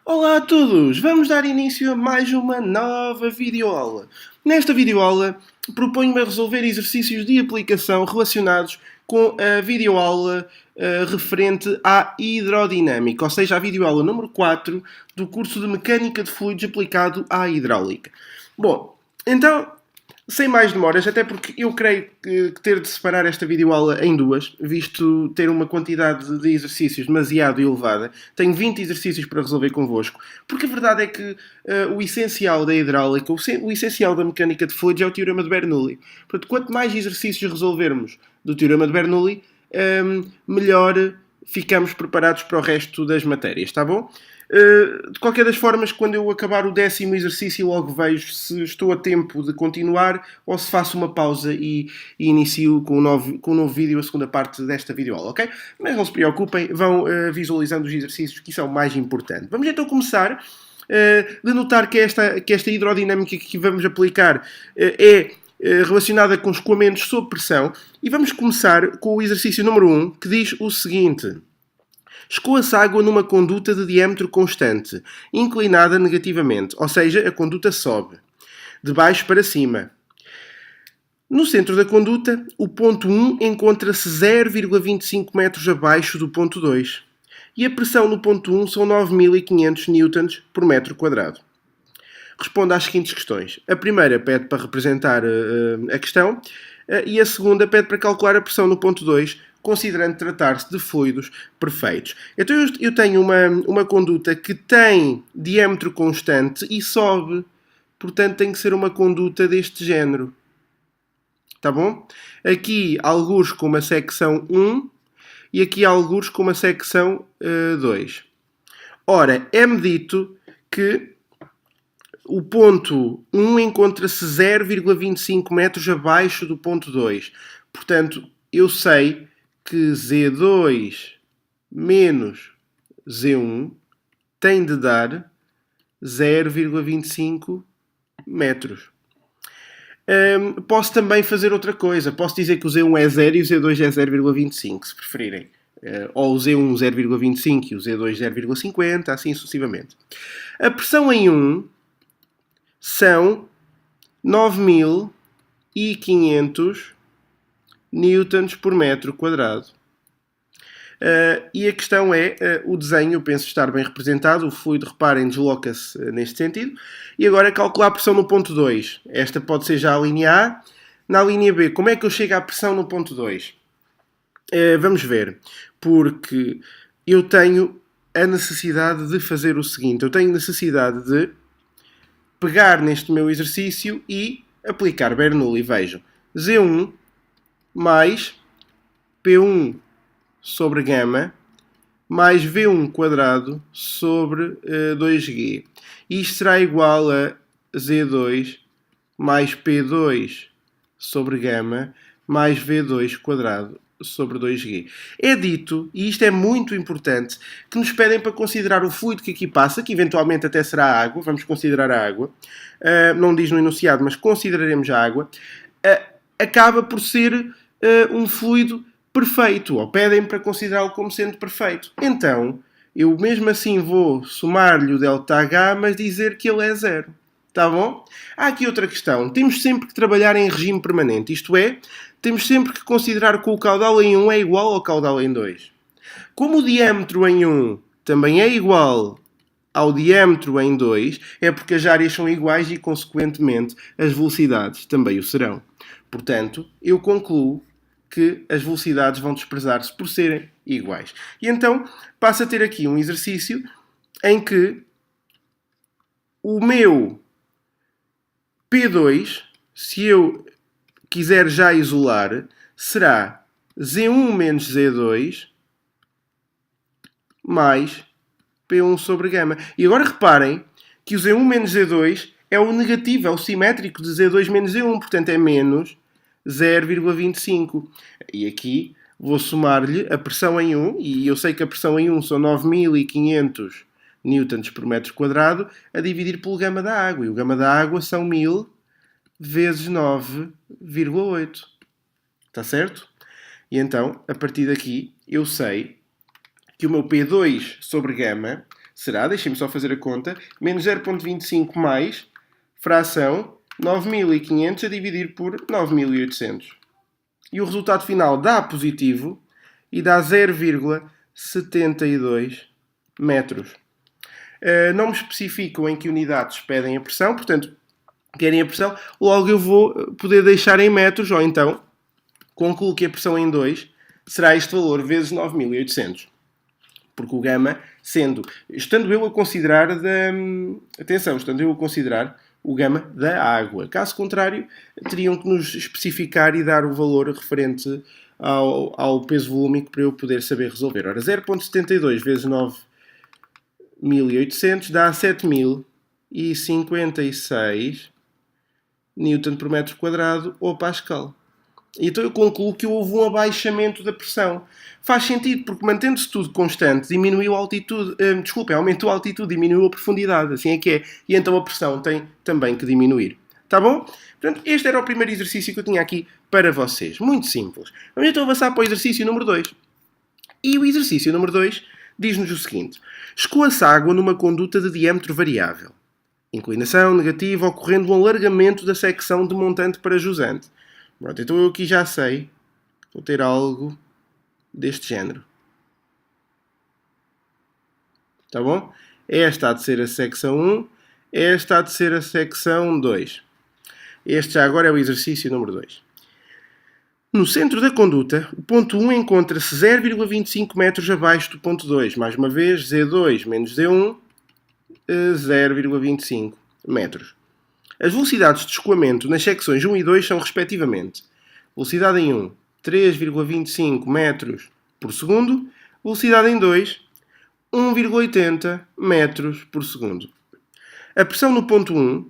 Olá a todos! Vamos dar início a mais uma nova videoaula. Nesta videoaula, proponho-me a resolver exercícios de aplicação relacionados com a videoaula referente à hidrodinâmica, ou seja, a videoaula número 4 do curso de Mecânica de Fluidos aplicado à hidráulica. Bom, então, sem mais demoras, até porque eu creio que ter de separar esta videoaula em duas, visto ter uma quantidade de exercícios demasiado elevada. Tenho 20 exercícios para resolver convosco, porque a verdade é que o essencial da hidráulica, o essencial da mecânica de fluidos é o teorema de Bernoulli. Portanto, quanto mais exercícios resolvermos do teorema de Bernoulli, melhor ficamos preparados para o resto das matérias, está bom? De qualquer das formas, quando eu acabar o 10º exercício, logo vejo se estou a tempo de continuar ou se faço uma pausa e inicio com um novo vídeo a segunda parte desta videoaula, ok? Mas não se preocupem, vão visualizando os exercícios, que isso é o mais importante. Vamos então começar. De notar que esta hidrodinâmica que vamos aplicar é relacionada com escoamentos sob pressão, e vamos começar com o exercício número 1, que diz o seguinte: escoa-se água numa conduta de diâmetro constante, inclinada negativamente, ou seja, a conduta sobe, de baixo para cima. No centro da conduta, o ponto 1 encontra-se 0,25 metros abaixo do ponto 2, e a pressão no ponto 1 são 9.500 newtons por metro quadrado. Responda às seguintes questões. A primeira pede para representar a questão e a segunda pede para calcular a pressão no ponto 2, considerando tratar-se de fluidos perfeitos. Então eu tenho uma conduta que tem diâmetro constante e sobe. Portanto, tem que ser uma conduta deste género. Tá bom? Aqui, algures com uma secção 1 e aqui, algures com uma secção 2. Ora, é-me dito que o ponto 1 encontra-se 0,25 metros abaixo do ponto 2. Portanto, eu sei que Z2 menos Z1 tem de dar 0,25 metros. Posso também fazer outra coisa. Posso dizer que o Z1 é 0 e o Z2 é 0,25, se preferirem. Ou o Z1 0,25 e o Z2 0,50, assim sucessivamente. A pressão em 1 são 9.500 newtons por metro quadrado. E a questão é, o desenho, eu penso estar bem representado, o fluido, reparem, desloca-se neste sentido. E agora calcular a pressão no ponto 2. Esta pode ser já a linha A. Na linha B, como é que eu chego à pressão no ponto 2? Vamos ver. Porque eu tenho a necessidade de fazer o seguinte. Eu tenho necessidade de pegar neste meu exercício e aplicar Bernoulli. Vejam, Z1 mais P1 sobre gama mais V1 quadrado sobre 2G. Isto será igual a Z2 mais P2 sobre gama mais V2 quadrado sobre 2G. É dito, e isto é muito importante, que nos pedem para considerar o fluido que aqui passa, que eventualmente até será a água, vamos considerar a água, não diz no enunciado, mas consideraremos a água, acaba por ser um fluido perfeito, ou pedem para considerá-lo como sendo perfeito. Então, eu mesmo assim vou somar-lhe o ΔH, mas dizer que ele é zero. Tá bom? Há aqui outra questão. Temos sempre que trabalhar em regime permanente. Isto é, temos sempre que considerar que o caudal em 1 é igual ao caudal em 2. Como o diâmetro em 1 também é igual ao diâmetro em 2, é porque as áreas são iguais e, consequentemente, as velocidades também o serão. Portanto, eu concluo que as velocidades vão desprezar-se por serem iguais. E então passo a ter aqui um exercício em que o meu P2, se eu quiser já isolar, será Z1 menos Z2 mais P1 sobre gama. E agora reparem que o Z1 menos Z2 é o negativo, é o simétrico de Z2 menos Z1, portanto é menos 0,25. E aqui vou somar-lhe a pressão em 1, e eu sei que a pressão em 1 são 9.500 newtons por metro quadrado, a dividir pelo gama da água. E o gama da água são 1000 vezes 9,8. Está certo? E então, a partir daqui, eu sei que o meu P2 sobre gama será, deixem-me só fazer a conta, menos 0,25 mais fração 9.500 a dividir por 9.800. E o resultado final dá positivo e dá 0,72 metros. Não me especificam em que unidades pedem a pressão, portanto, querem a pressão, logo eu vou poder deixar em metros, ou então concluo que a pressão em 2 será este valor vezes 9.800. Porque o gama, estando eu a considerar o gama da água. Caso contrário, teriam que nos especificar e dar o valor referente ao peso volúmico para eu poder saber resolver. Ora, 0,72 vezes 9.800 dá 7.056 Newton por metro quadrado ou Pascal. Então eu concluo que houve um abaixamento da pressão. Faz sentido, porque mantendo-se tudo constante, aumentou a altitude, diminuiu a profundidade, assim é que é. E então a pressão tem também que diminuir. Tá bom? Portanto, este era o primeiro exercício que eu tinha aqui para vocês. Muito simples. Vamos então avançar para o exercício número 2. E o exercício número 2 diz-nos o seguinte. Escoa-se água numa conduta de diâmetro variável. Inclinação negativa ocorrendo um alargamento da secção de montante para jusante. Pronto, então eu aqui já sei, vou ter algo deste género. Tá bom? Esta há de ser a secção 1, esta há de ser a secção 2. Este já agora é o exercício número 2. No centro da conduta, o ponto 1 encontra-se 0,25 metros abaixo do ponto 2. Mais uma vez, Z2 menos Z1, 0,25 metros. As velocidades de escoamento nas secções 1 e 2 são, respectivamente, velocidade em 1, 3,25 metros por segundo, velocidade em 2, 1,80 metros por segundo. A pressão no ponto 1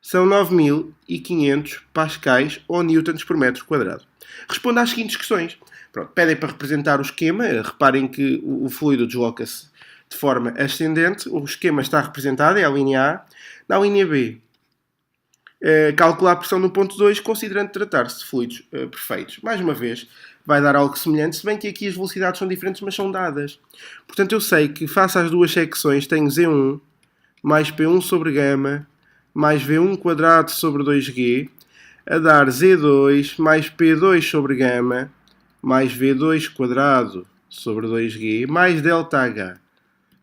são 9.500 pascais ou newtons por metro quadrado. Responda às seguintes questões. Pronto, pedem para representar o esquema. Reparem que o fluido desloca-se de forma ascendente. O esquema está representado, é a linha A. Na linha B, calcular a pressão no ponto 2, considerando tratar-se de fluidos perfeitos. Mais uma vez, vai dar algo semelhante, se bem que aqui as velocidades são diferentes, mas são dadas. Portanto, eu sei que, face às duas secções, tenho Z1 mais P1 sobre γ mais V1 quadrado sobre 2G, a dar Z2 mais P2 sobre γ mais V2 quadrado sobre 2G, mais ΔH.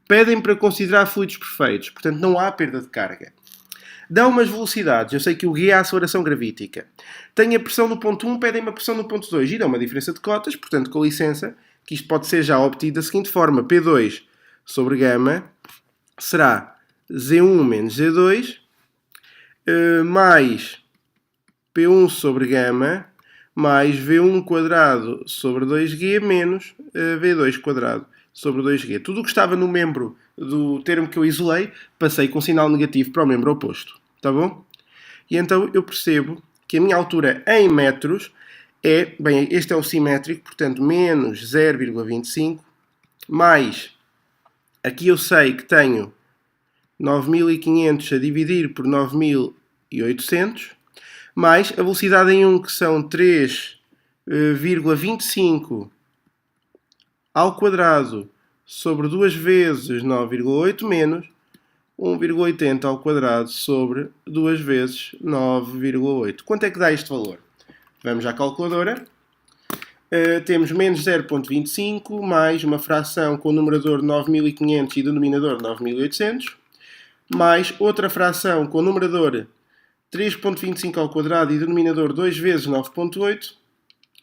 Pedem para considerar fluidos perfeitos, portanto não há perda de carga. Dão umas velocidades, eu sei que o G é a aceleração gravítica. Tenho a pressão no ponto 1, pedem-me a pressão no ponto 2 e dão uma diferença de cotas, portanto, com licença, que isto pode ser já obtido da seguinte forma. P2 sobre γ será Z1 menos Z2 mais P1 sobre γ mais V1 quadrado sobre 2G menos V2 quadrado sobre 2G. Tudo o que estava no membro do termo que eu isolei, passei com sinal negativo para o membro oposto. Tá bom? E então eu percebo que a minha altura em metros é, bem, este é o simétrico, portanto, menos 0,25, mais, aqui eu sei que tenho 9.500 a dividir por 9.800, mais a velocidade em 1, que são 3,25 ao quadrado sobre 2 vezes 9,8 menos 1,80 ao quadrado sobre 2 vezes 9,8. Quanto é que dá este valor? Vamos à calculadora. Temos menos 0,25 mais uma fração com o numerador 9.500 e denominador 9.800, mais outra fração com o numerador 3,25 ao quadrado e denominador 2 vezes 9,8,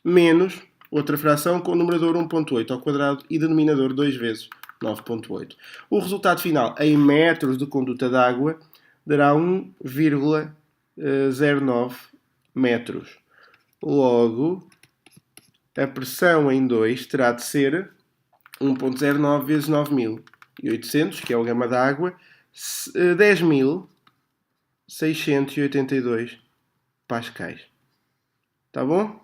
menos outra fração com o numerador 1,8 ao quadrado e denominador 2 vezes 9,8. O resultado final em metros de conduta de água dará 1,09 metros. Logo, a pressão em 2 terá de ser 1,09 vezes 9.800, que é o gama da água, 10.682 pascais. Tá bom?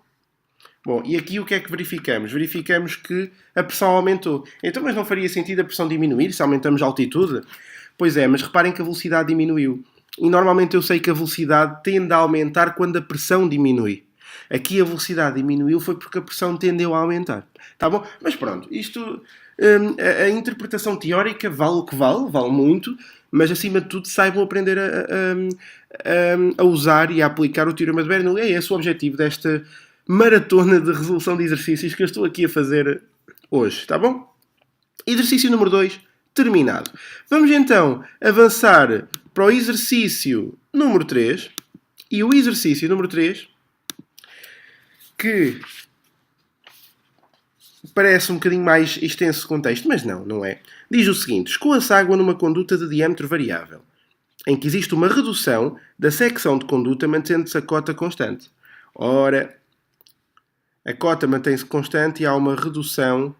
Bom, e aqui o que é que verificamos? Verificamos que a pressão aumentou. Então, mas não faria sentido a pressão diminuir se aumentamos a altitude? Pois é, mas reparem que a velocidade diminuiu. E normalmente eu sei que a velocidade tende a aumentar quando a pressão diminui. Aqui a velocidade diminuiu foi porque a pressão tendeu a aumentar. Tá bom? Mas pronto, isto a interpretação teórica vale o que vale muito, mas acima de tudo saibam aprender a usar e a aplicar o Teorema de Bernoulli. É esse o objetivo desta maratona de resolução de exercícios que eu estou aqui a fazer hoje, tá bom? Exercício número 2, terminado. Vamos então avançar para o exercício número 3. E o exercício número 3, que parece um bocadinho mais extenso de contexto, mas não é. Diz o seguinte: escoa-se água numa conduta de diâmetro variável, em que existe uma redução da secção de conduta mantendo-se a cota constante. Ora, a cota mantém-se constante e há uma redução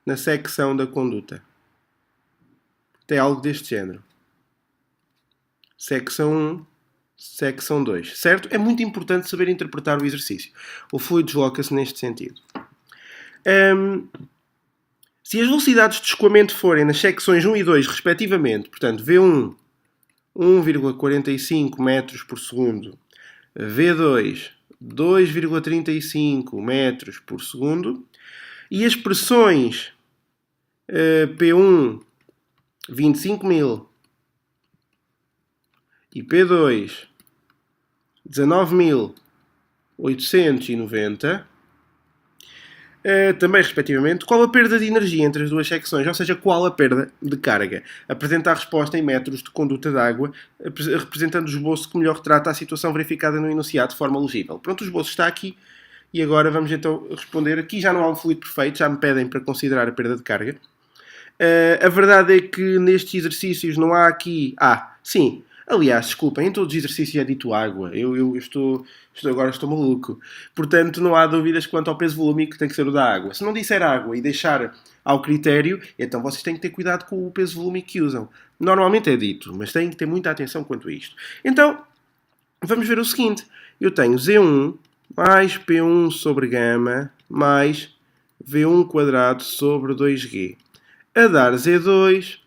na secção da conduta. Tem algo deste género. Secção 1, secção 2. Certo? É muito importante saber interpretar o exercício. O fluido desloca-se neste sentido. Se as velocidades de escoamento forem nas secções 1 e 2, respectivamente, portanto, V1, 1,45 metros por segundo, V2, 2,35 metros por segundo, e as pressões P1, 25.000, e P2, 19.890, também respectivamente, qual a perda de energia entre as duas secções, ou seja, qual a perda de carga. Apresenta a resposta em metros de conduta de água, representando o esboço que melhor retrata a situação verificada no enunciado de forma legível. Pronto, o esboço está aqui e agora vamos então responder. Aqui já não há um fluido perfeito, já me pedem para considerar a perda de carga. A verdade é que nestes exercícios não há aqui... sim. Aliás, desculpem, em todos os exercícios é dito água. Eu agora estou maluco. Portanto, não há dúvidas quanto ao peso volúmico que tem que ser o da água. Se não disser água e deixar ao critério, então vocês têm que ter cuidado com o peso volúmico que usam. Normalmente é dito, mas têm que ter muita atenção quanto a isto. Então, vamos ver o seguinte. Eu tenho Z1 mais P1 sobre gama mais V1 quadrado sobre 2G. A dar Z2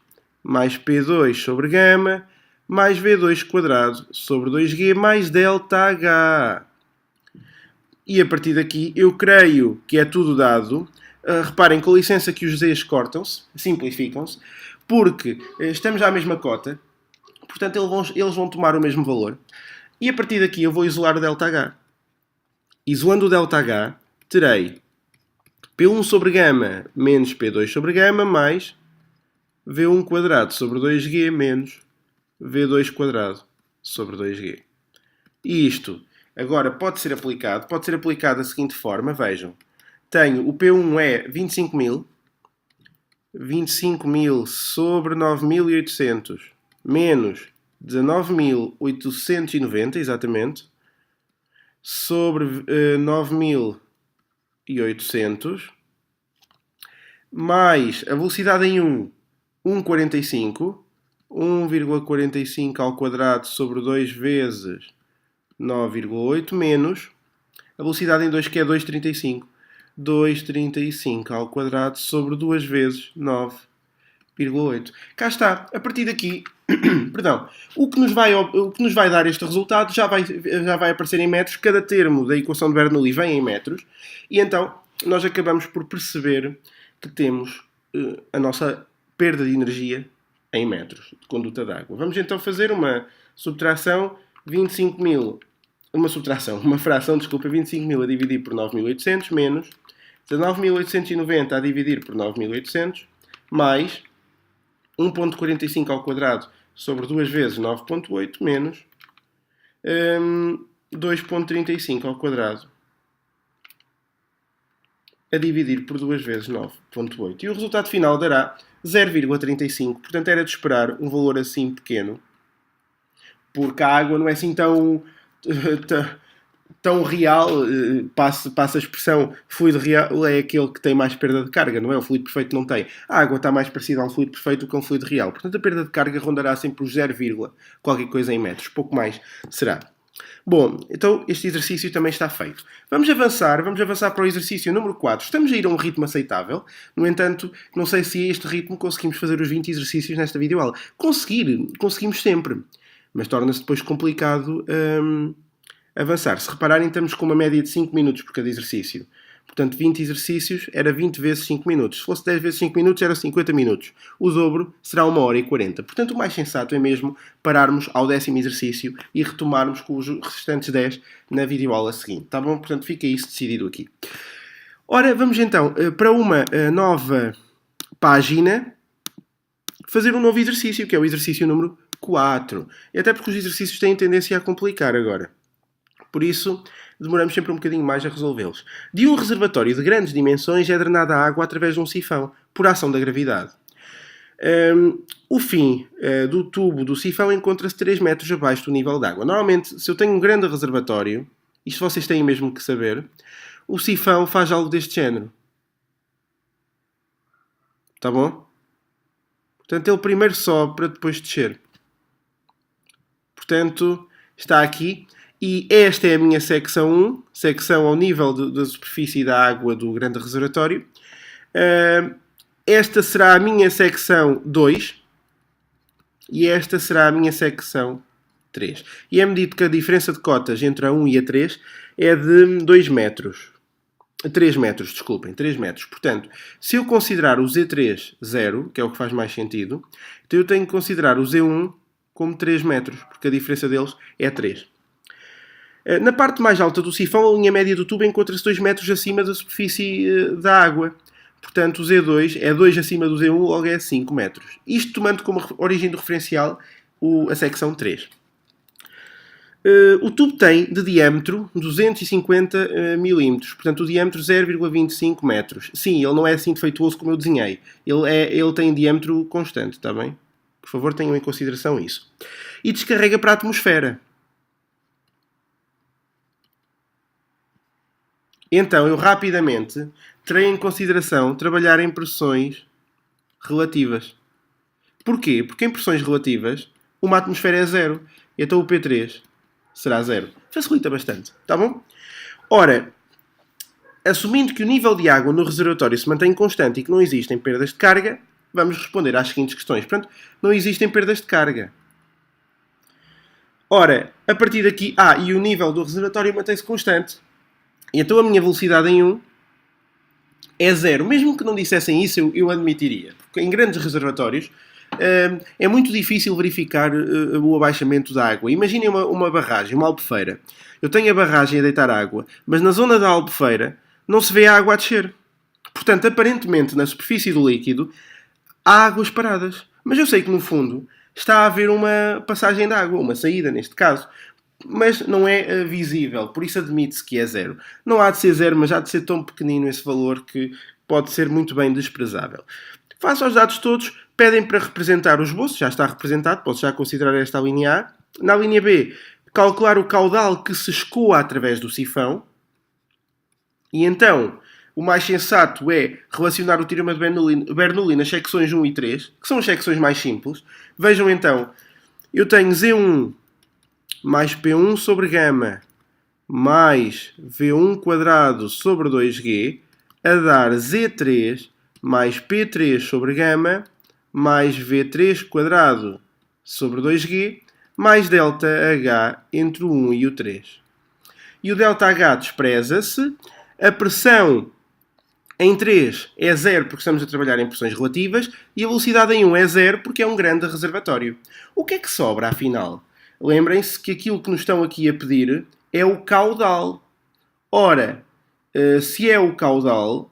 mais P2 sobre gama mais V2 quadrado sobre 2G mais ΔH. E a partir daqui eu creio que é tudo dado. Reparem, com licença, que os Z's cortam-se, simplificam-se, porque estamos à mesma cota, portanto eles vão tomar o mesmo valor. E a partir daqui eu vou isolar o ΔH. Isolando o ΔH, terei P1 sobre gama menos P2 sobre gama mais V1 quadrado sobre 2G menos V2 quadrado sobre 2G. E isto agora pode ser aplicado da seguinte forma, vejam. Tenho o P1 é 25.000, 25.000 sobre 9.800 menos 19.890, exatamente, sobre 9.800, mais a velocidade em 1,45, 1,45 ao quadrado sobre 2 vezes 9,8 menos a velocidade em 2, que é 2,35. 2,35 ao quadrado sobre 2 vezes 9,8. Cá está. A partir daqui, perdão, o que nos vai dar este resultado já vai aparecer em metros. Cada termo da equação de Bernoulli vem em metros. E então nós acabamos por perceber que temos a nossa perda de energia em metros de conduta de água. Vamos então fazer uma subtração, 25.000, uma fração, 25.000 a dividir por 9.800 menos 19.890 a dividir por 9.800 mais 1,45 ao quadrado sobre 2 vezes 9,8 menos 2,35 ao quadrado a dividir por 2 vezes 9,8. E o resultado final dará 0,35. Portanto, era de esperar um valor assim pequeno. Porque a água não é assim tão real. Passa a expressão, fluido real é aquele que tem mais perda de carga, não é? O fluido perfeito não tem. A água está mais parecida a um fluido perfeito do que a um fluido real. Portanto, a perda de carga rondará sempre os 0, qualquer coisa em metros. Pouco mais será. Bom, então este exercício também está feito. Vamos avançar para o exercício número 4. Estamos a ir a um ritmo aceitável. No entanto, não sei se a este ritmo conseguimos fazer os 20 exercícios nesta videoaula. Conseguimos sempre. Mas torna-se depois complicado avançar. Se repararem, estamos com uma média de 5 minutos por cada exercício. Portanto, 20 exercícios era 20 vezes 5 minutos. Se fosse 10 vezes 5 minutos, era 50 minutos. O dobro será 1h40. Portanto, o mais sensato é mesmo pararmos ao 10º exercício e retomarmos com os restantes 10 na videoaula seguinte. Tá bom? Portanto, fica isso decidido aqui. Ora, vamos então para uma nova página fazer um novo exercício, que é o exercício número 4. E até porque os exercícios têm tendência a complicar agora. Por isso, demoramos sempre um bocadinho mais a resolvê-los. De um reservatório de grandes dimensões é drenada a água através de um sifão, por ação da gravidade. O fim do tubo do sifão encontra-se 3 metros abaixo do nível d'água. Normalmente, se eu tenho um grande reservatório, isto vocês têm mesmo que saber, o sifão faz algo deste género. Tá bom? Portanto, ele primeiro sobe para depois descer. Portanto, está aqui. E esta é a minha secção 1, secção ao nível da superfície da água do grande reservatório. Esta será a minha secção 2 e esta será a minha secção 3. E é medido que a diferença de cotas entre a 1 e a 3 é de 2 metros. 3 metros, desculpem, 3 metros. Portanto, se eu considerar o Z3 0, que é o que faz mais sentido, então eu tenho que considerar o Z1 como 3 metros, porque a diferença deles é 3. Na parte mais alta do sifão, a linha média do tubo encontra-se 2 metros acima da superfície da água. Portanto, o Z2 é 2 acima do Z1, logo é 5 metros. Isto tomando como origem do referencial a secção 3. O tubo tem de diâmetro 250 mm, portanto o diâmetro 0,25 metros. Sim, ele não é assim defeituoso como eu desenhei. Ele tem diâmetro constante, está bem? Por favor, tenham em consideração isso. E descarrega para a atmosfera. Então, eu rapidamente terei em consideração trabalhar em pressões relativas. Porquê? Porque em pressões relativas, uma atmosfera é 0. Então o P3 será 0. Facilita bastante, tá bom? Ora, assumindo que o nível de água no reservatório se mantém constante e que não existem perdas de carga, vamos responder às seguintes questões. Portanto, não existem perdas de carga. Ora, a partir daqui... e o nível do reservatório mantém-se constante. E então a minha velocidade em 1 é 0. Mesmo que não dissessem isso, eu admitiria. Porque em grandes reservatórios é muito difícil verificar o abaixamento da água. Imaginem uma barragem, uma albufeira. Eu tenho a barragem a deitar água, mas na zona da albufeira não se vê a água a descer. Portanto, aparentemente, na superfície do líquido, há águas paradas. Mas eu sei que, no fundo, está a haver uma passagem de água, uma saída, neste caso. Mas não é visível, por isso admite-se que é 0. Não há de ser 0, mas há de ser tão pequenino esse valor que pode ser muito bem desprezável. Face aos dados todos, pedem para representar o esboço, já está representado, posso já considerar esta a linha A. Na linha B, calcular o caudal que se escoa através do sifão. E então, o mais sensato é relacionar o teorema de Bernoulli nas secções 1 e 3, que são as secções mais simples. Vejam então, eu tenho Z1 mais P1 sobre gama mais V1 quadrado sobre 2G a dar Z3 mais P3 sobre gama mais V3 quadrado sobre 2G mais delta H entre o 1 e o 3. E o delta H despreza-se. A pressão em 3 é 0 porque estamos a trabalhar em pressões relativas e a velocidade em 1 é 0 porque é um grande reservatório. O que é que sobra, afinal? Lembrem-se que aquilo que nos estão aqui a pedir é o caudal. Ora, se é o caudal,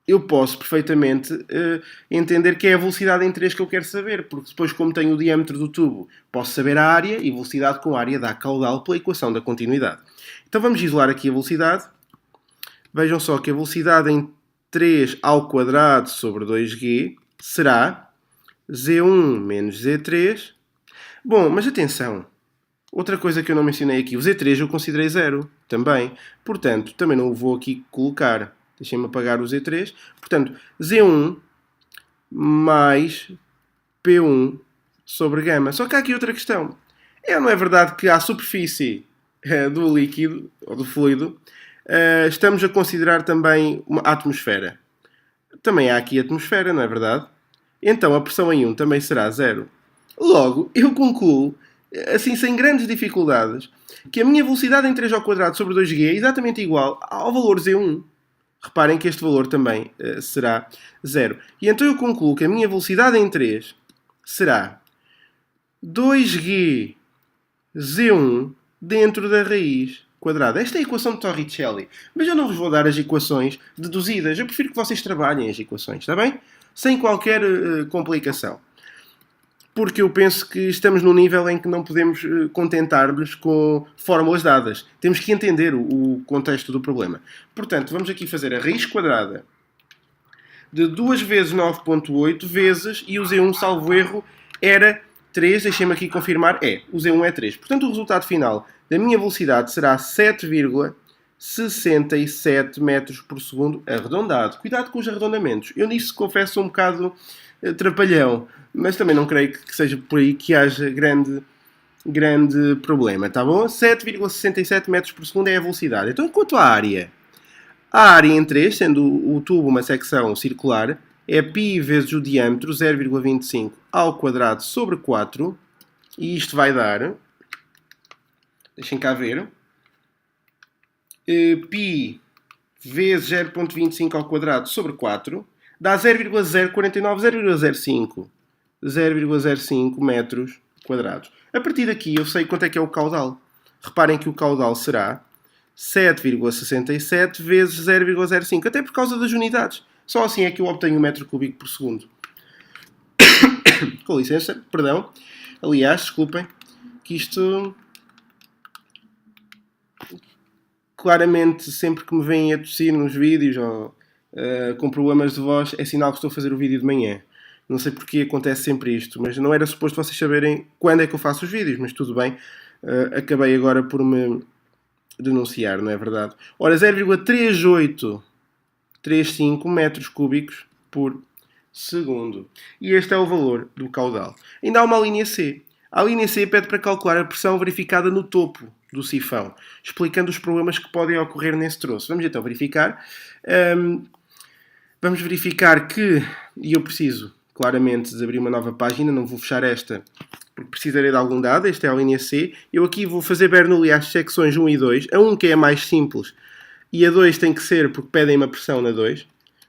eu posso perfeitamente entender que é a velocidade em 3 que eu quero saber, porque depois, como tenho o diâmetro do tubo, posso saber a área e velocidade com área dá caudal pela equação da continuidade. Então vamos isolar aqui a velocidade. Vejam só que a velocidade em 3 ao quadrado sobre 2G será Z1 menos Z3. Bom, mas atenção. Outra coisa que eu não mencionei aqui, o Z3 eu considerei 0 também. Portanto, também não o vou aqui colocar. Deixem-me apagar o Z3. Portanto, Z1 mais P1 sobre gama. Só que há aqui outra questão. Não é verdade que à superfície do líquido, ou do fluido, estamos a considerar também uma atmosfera. Também há aqui atmosfera, não é verdade? Então a pressão em 1 também será 0. Logo, eu concluo, assim sem grandes dificuldades, que a minha velocidade em 3 ao quadrado sobre 2G é exatamente igual ao valor Z1. reparem que este valor também será zero. E então eu concluo que a minha velocidade em 3 será 2g z1 dentro da raiz quadrada. Esta é a equação de Torricelli. Mas eu não vos vou dar as equações deduzidas. Eu prefiro que vocês trabalhem as equações, está bem? Sem qualquer complicação. Porque eu penso que estamos num nível em que não podemos contentar-nos com fórmulas dadas. Temos que entender o contexto do problema. Portanto, vamos aqui fazer a raiz quadrada de 2 vezes 9.8 vezes, e o Z1, salvo erro, era 3. Deixem-me aqui confirmar. O Z1 é 3. Portanto, o resultado final da minha velocidade será 7,67 metros por segundo arredondado. Cuidado com os arredondamentos. Eu nisso confesso um bocado trapalhão, mas também não creio que seja por aí que haja grande problema, tá bom? 7,67 metros por segundo é a velocidade. Então, quanto à área? A área em 3, sendo o tubo uma secção circular, é π vezes o diâmetro, 0,25 ao quadrado sobre 4, e isto vai dar, deixem cá ver, π vezes 0,25 ao quadrado sobre 4, dá 0,049, 0,05 metros quadrados. A partir daqui eu sei quanto é que é o caudal. Reparem que o caudal será 7,67 vezes 0,05, até por causa das unidades. Só assim é que eu obtenho um metro cúbico por segundo. Com licença, perdão. Aliás, desculpem, que isto... Claramente, sempre que me vêm a tossir nos vídeos ou com problemas de voz, é sinal que estou a fazer o vídeo de manhã. Não sei porque acontece sempre isto, mas não era suposto vocês saberem quando é que eu faço os vídeos, mas tudo bem. Acabei agora por me denunciar, não é verdade? Ora, 0,3835 metros cúbicos por segundo. E este é o valor do caudal. Ainda há uma linha C. A linha C pede para calcular a pressão verificada no topo do sifão, explicando os problemas que podem ocorrer nesse troço. Vamos então verificar. Vamos verificar que, e eu preciso claramente de abrir uma nova página, não vou fechar esta, porque precisarei de algum dado. Esta é a linha C. Eu aqui vou fazer Bernoulli às secções 1 e 2. A 1 que é a mais simples, e a 2 tem que ser porque pedem uma pressão na 2.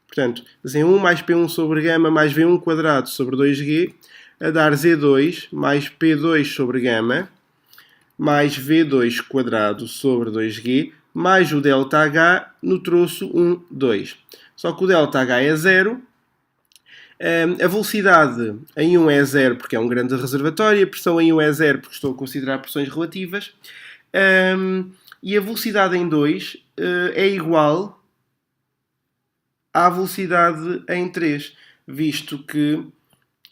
Portanto, Z1 mais P1 sobre gama mais V1 quadrado sobre 2G, a dar Z2 mais P2 sobre gama mais V2 quadrado sobre 2G mais o ΔH no troço 1, 2. Só que o ΔH é 0. A velocidade em 1 é 0 porque é um grande reservatório. A pressão em 1 é 0 porque estou a considerar pressões relativas. E a velocidade em 2 é igual à velocidade em 3, visto que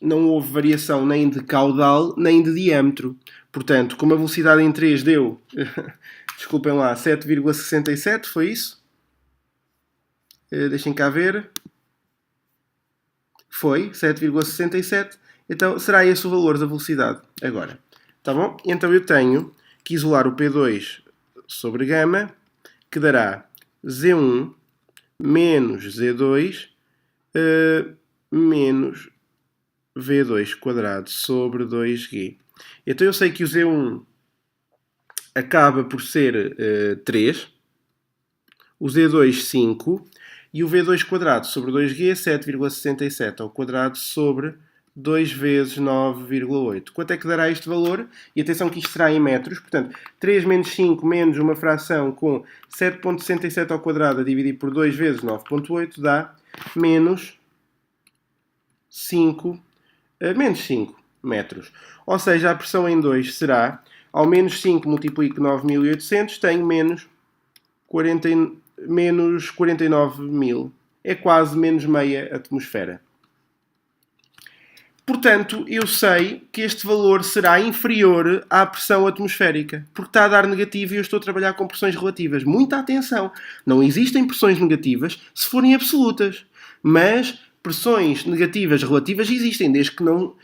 não houve variação nem de caudal nem de diâmetro. Portanto, como a velocidade em 3 deu, desculpem lá, 7,67, foi isso? Deixem cá ver. Foi 7,67. Então, será esse o valor da velocidade agora. Tá bom? Então eu tenho que isolar o P2 sobre gama, que dará Z1 menos Z2 menos V2 quadrado sobre 2G. Então eu sei que o Z1 acaba por ser 3, o Z2 5 e o V2 quadrado sobre 2G 7,67 ao quadrado sobre 2 vezes 9,8. Quanto é que dará este valor? E atenção que isto será em metros. Portanto, 3 menos 5 menos uma fração com 7,67 ao quadrado a dividir por 2 vezes 9,8 dá menos 5 metros. Ou seja, a pressão em 2 será, ao menos 5 multiplico 9.800, tenho menos 49.000. É quase menos meia atmosfera. Portanto, eu sei que este valor será inferior à pressão atmosférica, porque está a dar negativo e eu estou a trabalhar com pressões relativas. Muita atenção! Não existem pressões negativas se forem absolutas, mas pressões negativas relativas existem, desde que não...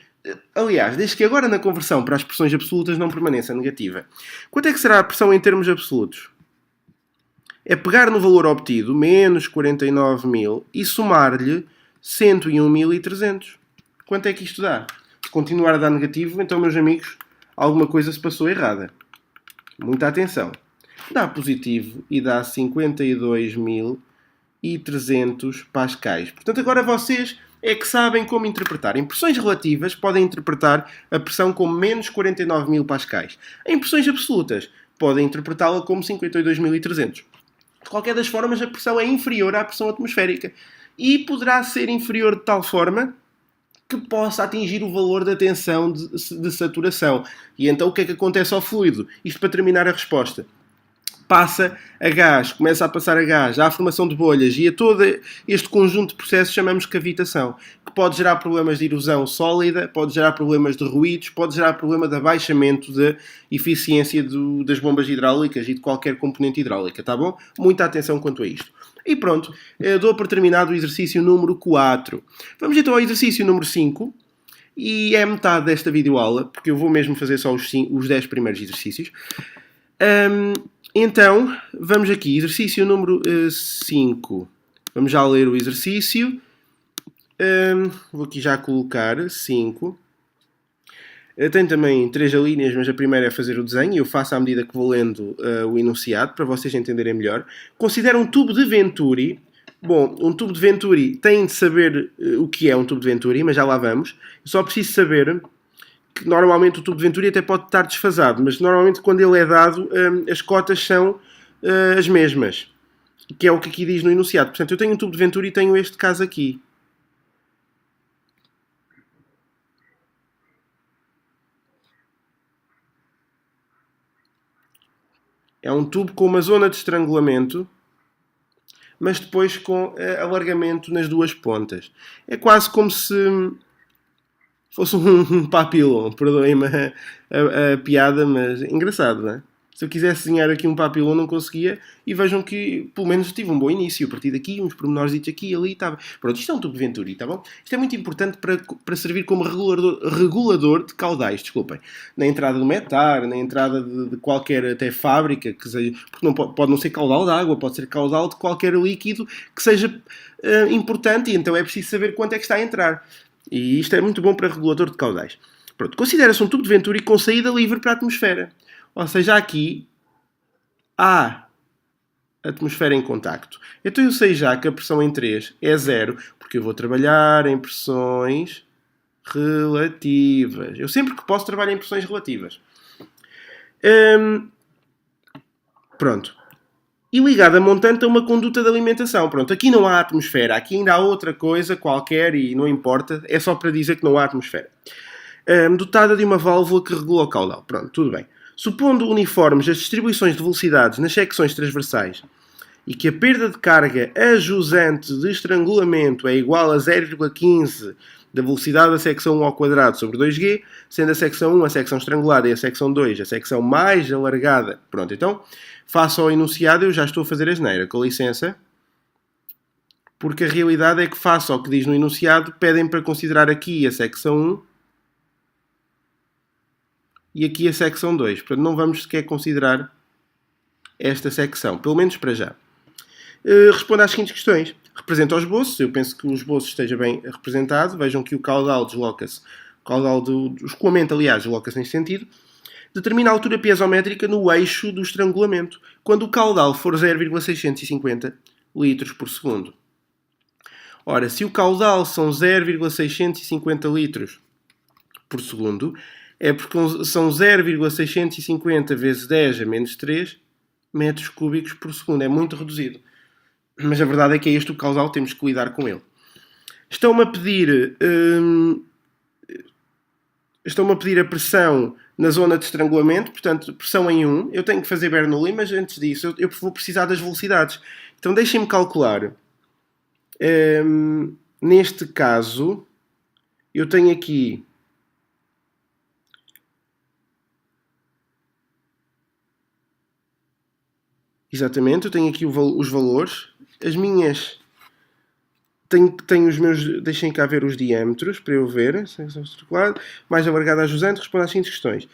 Aliás, desde que agora na conversão para as pressões absolutas não permaneça negativa. Quanto é que será a pressão em termos absolutos? É pegar no valor obtido, menos 49.000, e somar-lhe 101.300. Quanto é que isto dá? Se continuar a dar negativo, então, meus amigos, alguma coisa se passou errada. Muita atenção. Dá positivo e dá 52.300 300 pascais. Portanto, agora vocês é que sabem como interpretar. Em pressões relativas, podem interpretar a pressão como menos 49.000 pascais. Em pressões absolutas, podem interpretá-la como 52.300. De qualquer das formas, a pressão é inferior à pressão atmosférica. E poderá ser inferior de tal forma que possa atingir o valor da tensão de saturação. E então o que é que acontece ao fluido? Isto para terminar a resposta. Passa a gás, começa a passar a gás, há a formação de bolhas e a todo este conjunto de processos chamamos cavitação, que pode gerar problemas de erosão sólida, pode gerar problemas de ruídos, pode gerar problema de abaixamento da eficiência das bombas hidráulicas e de qualquer componente hidráulica, tá bom? Muita atenção quanto a isto. E pronto, dou por terminado o exercício número 4. Vamos então ao exercício número 5. E é metade desta videoaula, porque eu vou mesmo fazer só os 10 primeiros exercícios. Então, vamos aqui, exercício número 5. Vamos já ler o exercício. Vou aqui já colocar 5. Tem também 3 alíneas, mas a primeira é fazer o desenho. Eu faço à medida que vou lendo o enunciado, para vocês entenderem melhor. Considera um tubo de Venturi. Bom, um tubo de Venturi, têm de saber o que é um tubo de Venturi, mas já lá vamos. Eu só preciso saber que normalmente o tubo de Venturi até pode estar desfasado, mas normalmente quando ele é dado, as cotas são as mesmas. Que é o que aqui diz no enunciado. Portanto, eu tenho um tubo de Venturi e tenho este caso aqui. É um tubo com uma zona de estrangulamento, mas depois com alargamento nas duas pontas. É quase como se fosse um papilão. Perdoem-me a piada, mas engraçado, não é? Se eu quisesse desenhar aqui um papilão, não conseguia. E vejam que, pelo menos, tive um bom início. A partir daqui, uns pormenores aqui e ali. Estava. Pronto, isto é um tubo de Venturi, tá bom? Isto é muito importante para servir como regulador de caudais, desculpem. Na entrada do metar, na entrada de qualquer até fábrica, que seja, porque não pode não ser caudal de água, pode ser caudal de qualquer líquido que seja importante. E então é preciso saber quanto é que está a entrar. E isto é muito bom para regulador de caudais. Pronto, considera-se um tubo de Venturi com saída livre para a atmosfera. Ou seja, aqui há atmosfera em contacto. Então eu sei já que a pressão em 3 é 0, porque eu vou trabalhar em pressões relativas. Eu sempre que posso trabalho em pressões relativas. Pronto. E ligado a montante a uma conduta de alimentação. Pronto, aqui não há atmosfera. Aqui ainda há outra coisa qualquer e não importa. É só para dizer que não há atmosfera. Dotada de uma válvula que regula o caudal. Pronto, tudo bem. Supondo uniformes as distribuições de velocidades nas secções transversais e que a perda de carga ajusante de estrangulamento é igual a 0,15 da velocidade da secção 1 ao quadrado sobre 2G, sendo a secção 1 a secção estrangulada e a secção 2 a secção mais alargada. Pronto, então, faço ao enunciado, eu já estou a fazer asneira, com licença, porque a realidade é que, face ao que diz no enunciado, pedem para considerar aqui a secção 1 e aqui a secção 2. Portanto, não vamos sequer considerar esta secção, pelo menos para já. Responda às seguintes questões. Representa os esboços. Eu penso que o esboço esteja bem representado. Vejam que o caudal desloca-se. O caudal do escoamento, aliás, desloca-se nesse sentido. Determina a altura piezométrica no eixo do estrangulamento, quando o caudal for 0,650 litros por segundo. Ora, se o caudal são 0,650 litros por segundo, é porque são 0,650 vezes 10 a menos 3 metros cúbicos por segundo. É muito reduzido. Mas a verdade é que é este o caudal, temos que lidar com ele. Estão-me a pedir a pressão na zona de estrangulamento, portanto, pressão em 1. Eu tenho que fazer Bernoulli, mas antes disso eu vou precisar das velocidades. Então deixem-me calcular. Neste caso, eu tenho aqui exatamente, eu tenho aqui os valores. As minhas... Tenho os meus... Deixem cá ver os diâmetros, para eu ver. Mais alargada a jusante, responde às seguintes questões.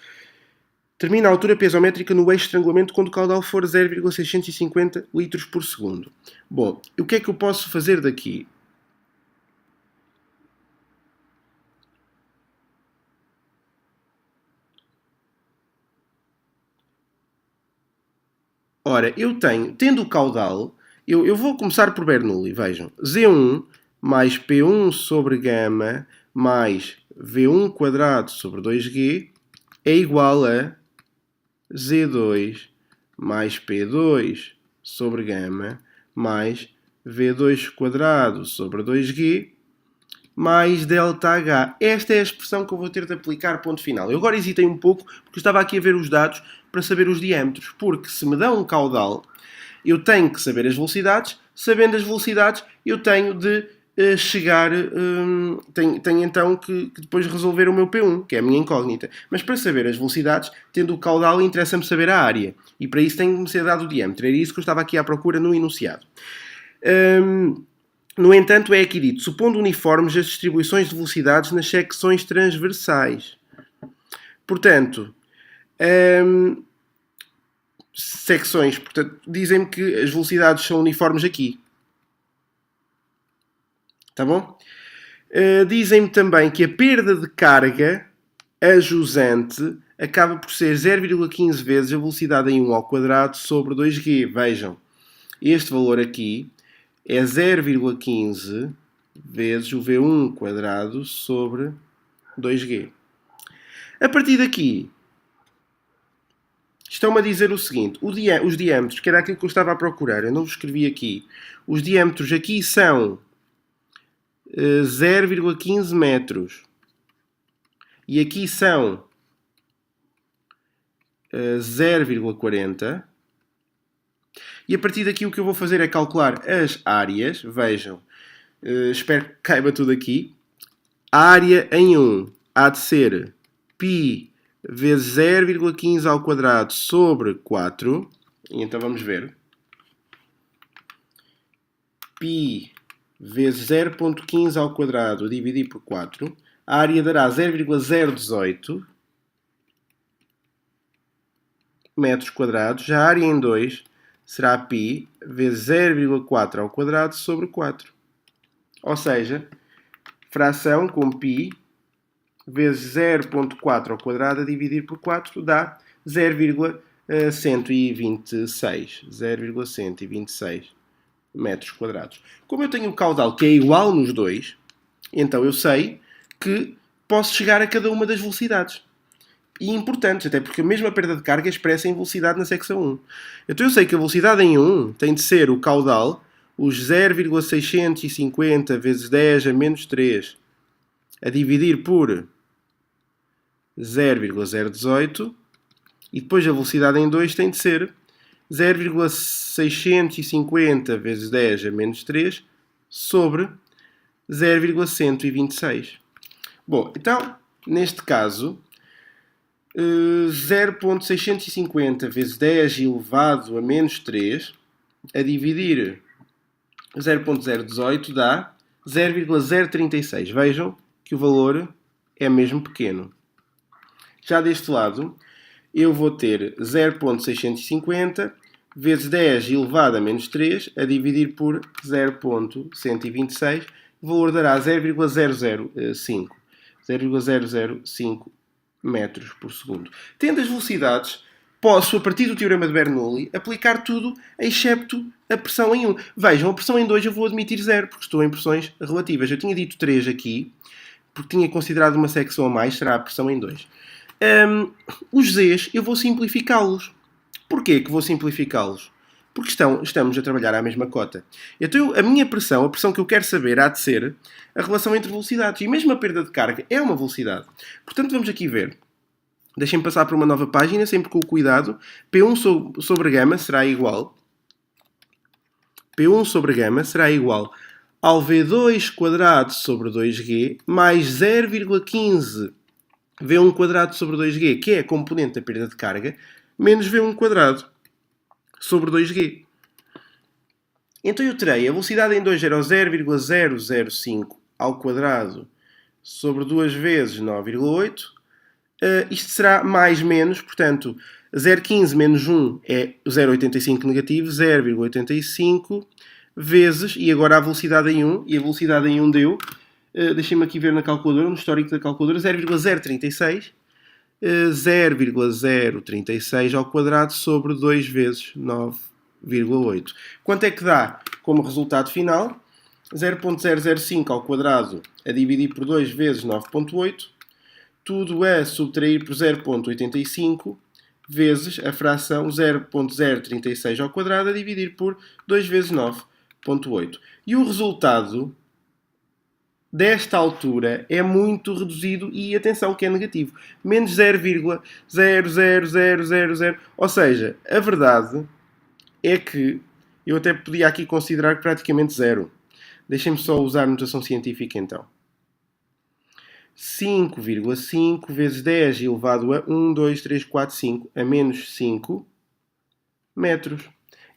Termina a altura piezométrica no eixo de estrangulamento quando o caudal for 0,650 litros por segundo. Bom, o que é que eu posso fazer daqui? Ora, eu tenho, tendo o caudal, Eu vou começar por Bernoulli, vejam. Z1 mais P1 sobre gama mais V1 quadrado sobre 2G é igual a Z2 mais P2 sobre gama mais V2 quadrado sobre 2G mais ΔH. Esta é a expressão que eu vou ter de aplicar, ponto final. Eu agora hesitei um pouco, porque eu estava aqui a ver os dados para saber os diâmetros, porque se me dão um caudal, eu tenho que saber as velocidades, sabendo as velocidades, eu tenho de chegar, tenho então que depois resolver o meu P1, que é a minha incógnita. Mas para saber as velocidades, tendo o caudal, interessa-me saber a área. E para isso tem que me ser dado o diâmetro. Era isso que eu estava aqui à procura no enunciado. No entanto, é aqui dito, supondo uniformes as distribuições de velocidades nas secções transversais. Portanto, secções, portanto, dizem-me que as velocidades são uniformes aqui. Tá bom? Dizem-me também que a perda de carga ajusante acaba por ser 0,15 vezes a velocidade em 1 ao quadrado sobre 2G. Vejam, este valor aqui é 0,15 vezes o V1 quadrado sobre 2G. A partir daqui, estão-me a dizer o seguinte, os diâmetros, que era aquilo que eu estava a procurar, eu não vos escrevi aqui, os diâmetros aqui são 0,15 metros e aqui são 0,40 e a partir daqui o que eu vou fazer é calcular as áreas. Vejam, espero que caiba tudo aqui. A área em 1 há de ser π vezes 0,15 ao quadrado sobre 4. E então vamos ver. π vezes 0,15 ao quadrado dividido por 4. A área dará 0,018 metros quadrados. Já a área em 2 será π vezes 0,4 ao quadrado sobre 4. Ou seja, fração com π vezes 0,4 ao quadrado a dividir por 4 dá 0,126. 0,126 metros quadrados. Como eu tenho o caudal que é igual nos dois, então eu sei que posso chegar a cada uma das velocidades. E importantes, até porque a mesma perda de carga é expressa em velocidade na secção 1. Então eu sei que a velocidade em 1 tem de ser o caudal, os 0,650 vezes 10 a menos 3 a dividir por 0,018 e depois a velocidade em 2 tem de ser 0,650 vezes 10 a menos 3 sobre 0,126. Bom, então, neste caso, 0,650 vezes 10 elevado a menos 3 a dividir 0,018 dá 0,036. Vejam que o valor é mesmo pequeno. Já deste lado, eu vou ter 0,650 vezes 10 elevado a menos 3 a dividir por 0,126. O valor dará 0,005. 0,005 metros por segundo. Tendo as velocidades, posso, a partir do teorema de Bernoulli, aplicar tudo, excepto a pressão em 1. Vejam, a pressão em 2 eu vou admitir 0, porque estou em pressões relativas. Eu tinha dito 3 aqui, porque tinha considerado uma secção a mais, será a pressão em 2. Os Z's eu vou simplificá-los. Porquê que vou simplificá-los? Porque estamos a trabalhar à mesma cota. Então a minha pressão, a pressão que eu quero saber, há de ser a relação entre velocidades. E mesmo a perda de carga é uma velocidade. Portanto, vamos aqui ver. Deixem-me passar para uma nova página, sempre com o cuidado. P1 sobre gama será igual. P1 sobre gama será igual ao V2 quadrado sobre 2G mais 0,15 V1 quadrado sobre 2G, que é a componente da perda de carga, menos V1 quadrado sobre 2G. Então eu terei a velocidade em 2 era 0,005 ao quadrado sobre 2 vezes 9,8. Isto será mais menos, portanto, 0,15 menos 1 é 0,85 negativo, 0,85 vezes, e agora a velocidade em 1, e a velocidade em 1 deu, deixem-me aqui ver na calculadora, no histórico da calculadora, 0,036, 0,036 ao quadrado sobre 2 vezes 9,8. 0,8. Quanto é que dá como resultado final? 0,005 ao quadrado a dividir por 2 vezes 9,8. Tudo a subtrair por 0,85 vezes a fração 0,036 ao quadrado a dividir por 2 vezes 9,8. E o resultado desta altura é muito reduzido e atenção que é negativo. Menos 0,00000. Ou seja, a verdade é que eu até podia aqui considerar praticamente zero. Deixem-me só usar notação científica então. 5,5 vezes 10 elevado a 1, 2, 3, 4, 5 a menos 5 metros.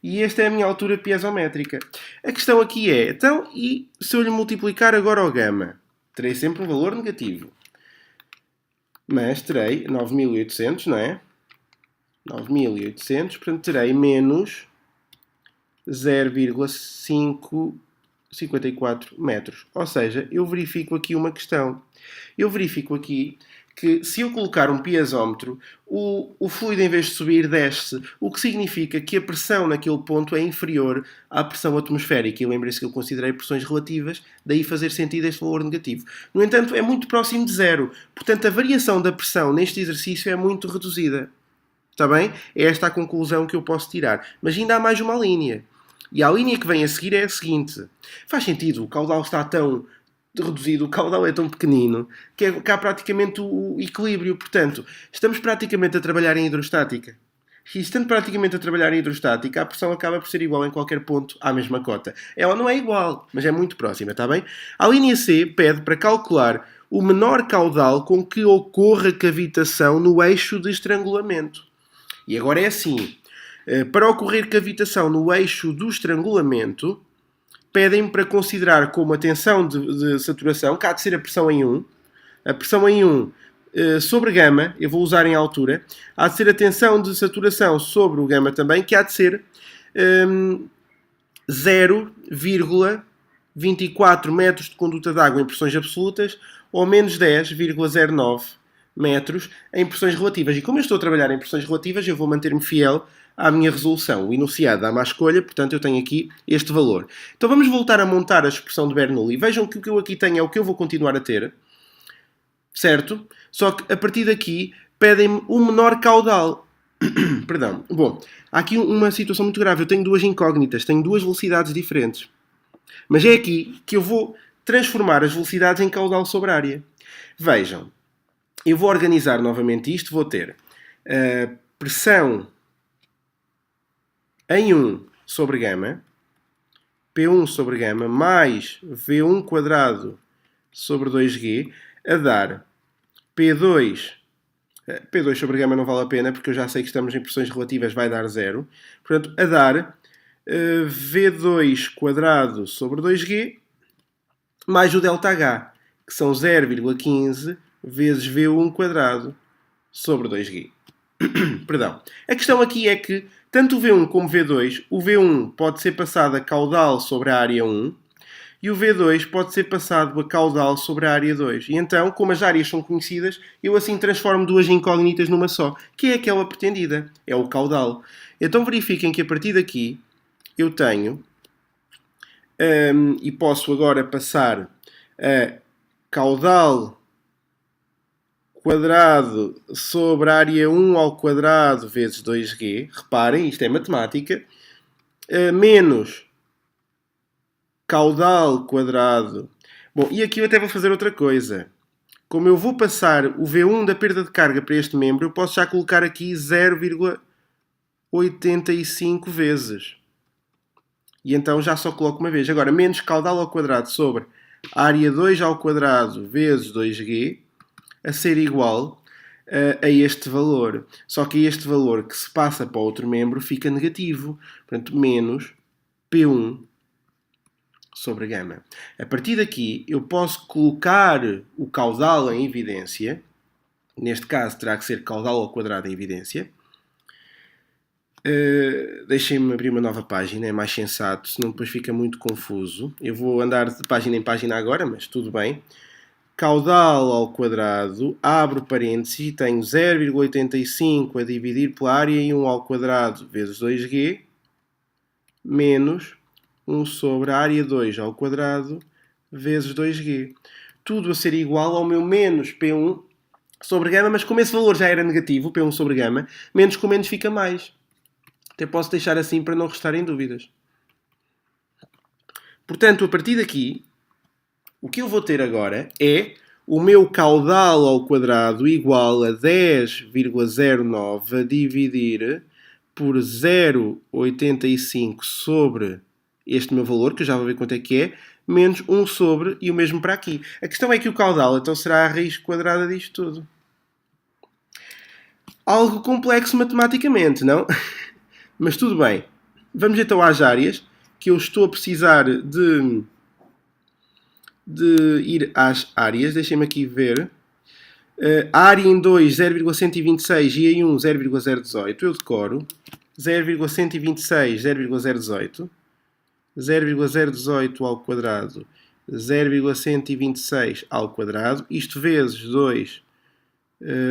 E esta é a minha altura piezométrica. A questão aqui é, então, e se eu lhe multiplicar agora o gama? Terei sempre um valor negativo. Mas terei 9.800, não é? 9.800, portanto terei menos 0,554 metros. Ou seja, eu verifico aqui uma questão. Eu verifico aqui que se eu colocar um piezómetro, o fluido em vez de subir desce, o que significa que a pressão naquele ponto é inferior à pressão atmosférica. E lembrem-se que eu considerei pressões relativas, daí fazer sentido este valor negativo. No entanto, é muito próximo de zero. Portanto, a variação da pressão neste exercício é muito reduzida. Está bem? É esta a conclusão que eu posso tirar. Mas ainda há mais uma linha. E a linha que vem a seguir é a seguinte. Faz sentido, o caudal está tão reduzido, o caudal é tão pequenino, que há praticamente o equilíbrio. Portanto, estamos praticamente a trabalhar em hidrostática. E estando praticamente a trabalhar em hidrostática, a pressão acaba por ser igual em qualquer ponto à mesma cota. Ela não é igual, mas é muito próxima, está bem? A linha C pede para calcular o menor caudal com que ocorra cavitação no eixo de estrangulamento. E agora é assim. Para ocorrer cavitação no eixo do estrangulamento, pedem-me para considerar como a tensão de saturação, que há de ser a pressão em 1, a pressão em 1 sobre gama, eu vou usar em altura, há de ser a tensão de saturação sobre o gama também, que há de ser 0,24 metros de conduta de água em pressões absolutas ou menos 10,09 metros em pressões relativas. E como eu estou a trabalhar em pressões relativas, eu vou manter-me fiel à minha resolução. O enunciado dá-me à escolha, portanto eu tenho aqui este valor. Então vamos voltar a montar a expressão de Bernoulli. Vejam que o que eu aqui tenho é o que eu vou continuar a ter. Certo? Só que a partir daqui pedem-me o menor caudal. Perdão. Bom, há aqui uma situação muito grave. Eu tenho duas incógnitas, tenho duas velocidades diferentes. Mas é aqui que eu vou transformar as velocidades em caudal sobre área. Vejam, eu vou organizar novamente isto. Vou ter pressão em 1 sobre gama, P1 sobre gama, mais V1 quadrado sobre 2G, a dar P2 sobre gama não vale a pena, porque eu já sei que estamos em pressões relativas, vai dar 0. Portanto, a dar V2 quadrado sobre 2G, mais o ΔH, que são 0,15 vezes V1 quadrado sobre 2G. Perdão. A questão aqui é que tanto o V1 como o V2, o V1 pode ser passado a caudal sobre a área 1 e o V2 pode ser passado a caudal sobre a área 2. E então, como as áreas são conhecidas, eu assim transformo duas incógnitas numa só, que é aquela pretendida, é o caudal. Então verifiquem que a partir daqui eu tenho, e posso agora passar a caudal quadrado sobre a área 1 ao quadrado vezes 2G, reparem, isto é matemática, menos caudal quadrado. Bom, e aqui eu até vou fazer outra coisa. Como eu vou passar o V1 da perda de carga para este membro, eu posso já colocar aqui 0,85 vezes. E então já só coloco uma vez. Agora, menos caudal ao quadrado sobre a área 2 ao quadrado vezes 2G, a ser igual a este valor. Só que este valor que se passa para outro membro fica negativo. Portanto, menos P1 sobre gama. A partir daqui, eu posso colocar o caudal em evidência. Neste caso, terá que ser caudal ao quadrado em evidência. Deixem-me abrir uma nova página, é mais sensato, senão depois fica muito confuso. Eu vou andar de página em página agora, mas tudo bem. Caudal ao quadrado, abro parênteses e tenho 0,85 a dividir pela área e 1 ao quadrado vezes 2G. menos 1 sobre a área 2 ao quadrado vezes 2G. Tudo a ser igual ao meu menos P1 sobre gama, mas como esse valor já era negativo, P1 sobre gama, menos com menos fica mais. Até posso deixar assim para não restarem dúvidas. Portanto, a partir daqui, o que eu vou ter agora é o meu caudal ao quadrado igual a 10,09 a dividir por 0,85 sobre este meu valor, que eu já vou ver quanto é, menos 1 sobre, e o mesmo para aqui. A questão é que o caudal, então, será a raiz quadrada disto tudo. Algo complexo matematicamente, não? Mas tudo bem. Vamos então às áreas, que eu estou a precisar de ir às áreas. Deixem-me aqui ver. A área em 2, 0,126 e em 1, 0,018. Eu decoro. 0,126, 0,018. 0,018 ao quadrado, 0,126 ao quadrado. Isto vezes 2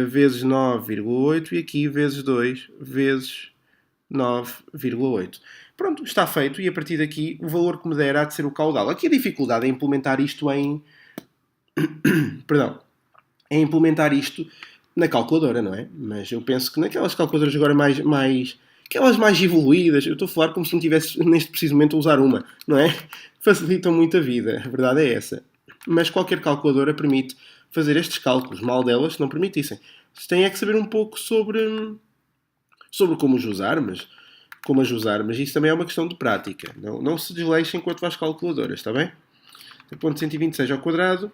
vezes 9,8 e aqui vezes 2 vezes 9,8. Pronto, está feito e a partir daqui o valor que me der há de ser o caudal. Aqui a dificuldade é implementar isto Perdão. É implementar isto na calculadora, não é? Mas eu penso que naquelas calculadoras agora aquelas mais evoluídas, eu estou a falar como se não tivesse neste preciso momento a usar uma, não é? Facilitam muito a vida, a verdade é essa. Mas qualquer calculadora permite fazer estes cálculos, mal delas se não permitissem. Vocês têm é que saber um pouco sobre como as usar, mas isso também é uma questão de prática. Não se desleixem enquanto vais calculadoras, está bem? 0,126 ao quadrado,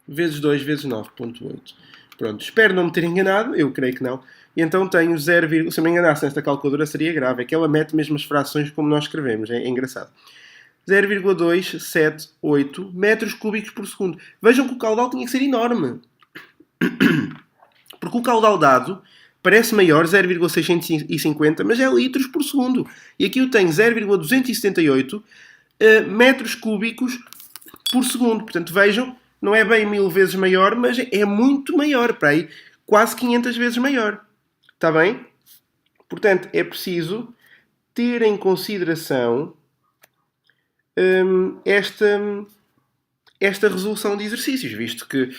vezes 2 vezes 9,8. Pronto, espero não me ter enganado, eu creio que não. E então tenho 0, se eu me enganasse nesta calculadora seria grave, é que ela mete mesmo as frações como nós escrevemos, é engraçado. 0,278 metros cúbicos por segundo. Vejam que o caudal tinha que ser enorme. Porque o caudal dado parece maior, 0,650, mas é litros por segundo. E aqui eu tenho 0,278 metros cúbicos por segundo. Portanto, vejam, não é bem 1000 vezes maior, mas é muito maior, para aí quase 500 vezes maior. Está bem? Portanto, é preciso ter em consideração esta resolução de exercícios, visto que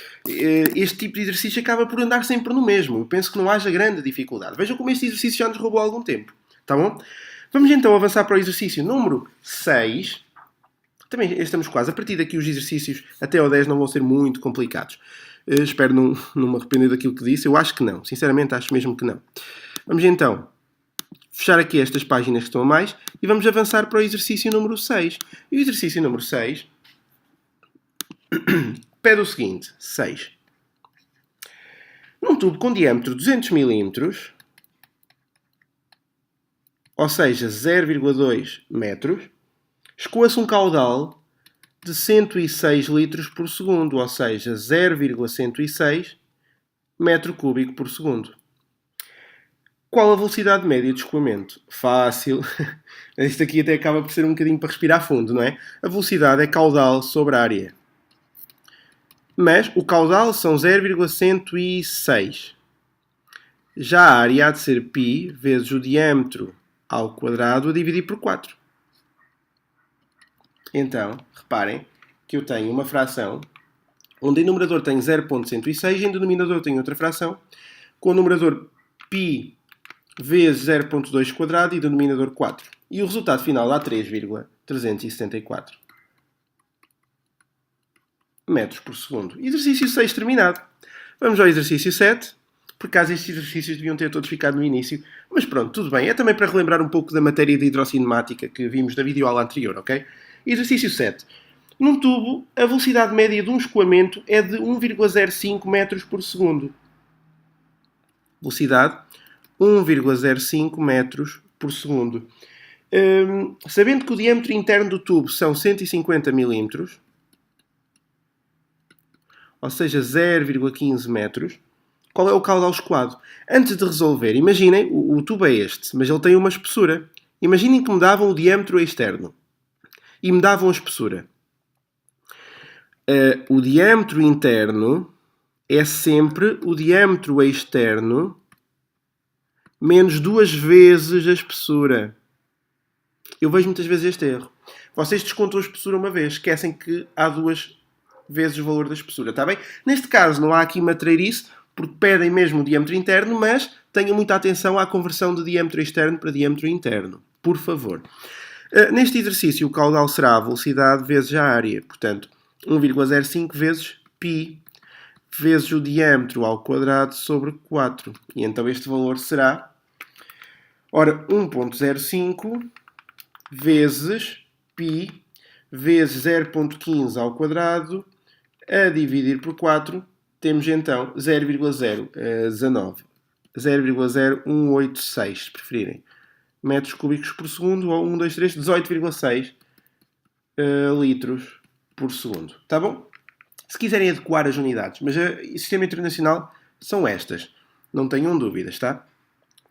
este tipo de exercício acaba por andar sempre no mesmo. Eu penso que não haja grande dificuldade. Vejam como este exercício já nos roubou algum tempo. Tá bom? Vamos então avançar para o exercício número 6. Também estamos quase. A partir daqui os exercícios até ao 10 não vão ser muito complicados. Espero não me arrepender daquilo que disse. Eu acho que não. Sinceramente, acho mesmo que não. Vamos então fechar aqui estas páginas que estão a mais e vamos avançar para o exercício número 6. E o exercício número 6 pede o seguinte. 6. Num tubo com diâmetro 200 mm, ou seja, 0,2 metros, escoa-se um caudal de 106 litros por segundo, ou seja, 0,106 metro cúbico por segundo. Qual a velocidade média de escoamento? Fácil. Isto aqui até acaba por ser um bocadinho para respirar fundo, não é? A velocidade é caudal sobre a área. Mas o caudal são 0,106. Já a área há de ser π vezes o diâmetro ao quadrado a dividir por 4. Então, reparem que eu tenho uma fração onde em numerador tenho 0,106 e em denominador tenho outra fração com o numerador π vezes 0,2 quadrado e denominador 4. E o resultado final dá 3,374 metros por segundo. Exercício 6 terminado. Vamos ao exercício 7. Por acaso estes exercícios deviam ter todos ficado no início. Mas pronto, tudo bem. É também para relembrar um pouco da matéria de hidrocinemática que vimos na videoaula anterior, ok? Exercício 7. Num tubo, a velocidade média de um escoamento é de 1,05 metros por segundo. Velocidade 1,05 metros por segundo. Sabendo que o diâmetro interno do tubo são 150 mm, ou seja, 0,15 metros, qual é o caudal escoado? Antes de resolver, imaginem, o tubo é este, mas ele tem uma espessura. Imaginem que me davam o diâmetro externo e me davam a espessura. O diâmetro interno é sempre o diâmetro externo menos 2 vezes a espessura. Eu vejo muitas vezes este erro. Vocês descontam a espessura uma vez, esquecem que há 2 vezes o valor da espessura, está bem? Neste caso não há aqui matreirice, porque pedem mesmo o diâmetro interno, mas tenham muita atenção à conversão de diâmetro externo para diâmetro interno, por favor. Neste exercício o caudal será a velocidade vezes a área, portanto 1,05 vezes π vezes o diâmetro ao quadrado sobre 4. E então este valor será, ora, 1,05 vezes π vezes 0,15 ao quadrado a dividir por 4, temos então 0,019, 0,0186, se preferirem, metros cúbicos por segundo, ou 1, 2, 3, 18,6 litros por segundo. Tá bom? Se quiserem adequar as unidades, mas o sistema internacional são estas, não tenham dúvidas, tá?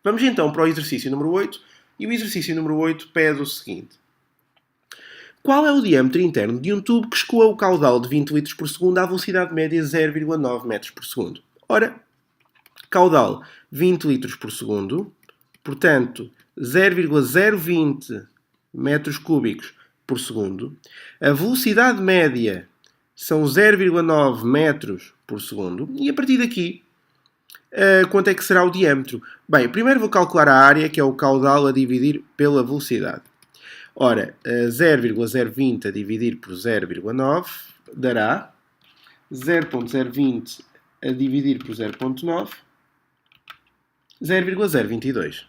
Vamos então para o exercício número 8, e o exercício número 8 pede o seguinte. Qual é o diâmetro interno de um tubo que escoa o caudal de 20 litros por segundo à velocidade média 0,9 metros por segundo? Ora, caudal 20 litros por segundo, portanto 0,020 metros cúbicos por segundo. A velocidade média são 0,9 metros por segundo. E a partir daqui, quanto é que será o diâmetro? Bem, primeiro vou calcular a área, que é o caudal a dividir pela velocidade. Ora, 0,020 a dividir por 0,9 dará 0,020 a dividir por 0,9, 0,022.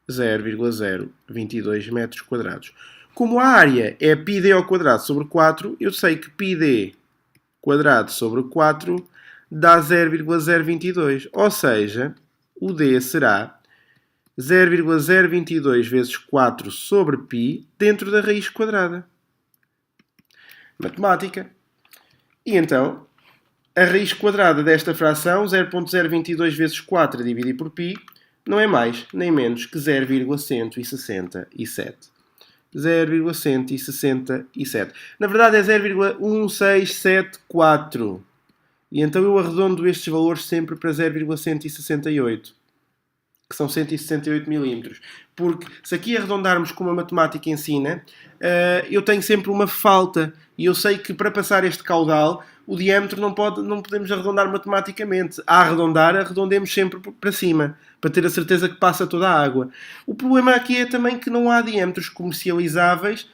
0,022 metros quadrados. Como a área é πd ao quadrado sobre 4, eu sei que πd quadrado sobre 4 dá 0,022. Ou seja, o d será 0,022 vezes 4 sobre π dentro da raiz quadrada. Matemática. E então, a raiz quadrada desta fração, 0,022 vezes 4 a dividir por π, não é mais nem menos que 0,167. 0,167. Na verdade é 0,1674. E então eu arredondo estes valores sempre para 0,168. Que são 168 milímetros. Porque se aqui arredondarmos como a matemática ensina, eu tenho sempre uma falta. E eu sei que para passar este caudal, o diâmetro não podemos arredondar matematicamente. A arredondar, arredondemos sempre para cima, para ter a certeza que passa toda a água. O problema aqui é também que não há diâmetros comercializáveis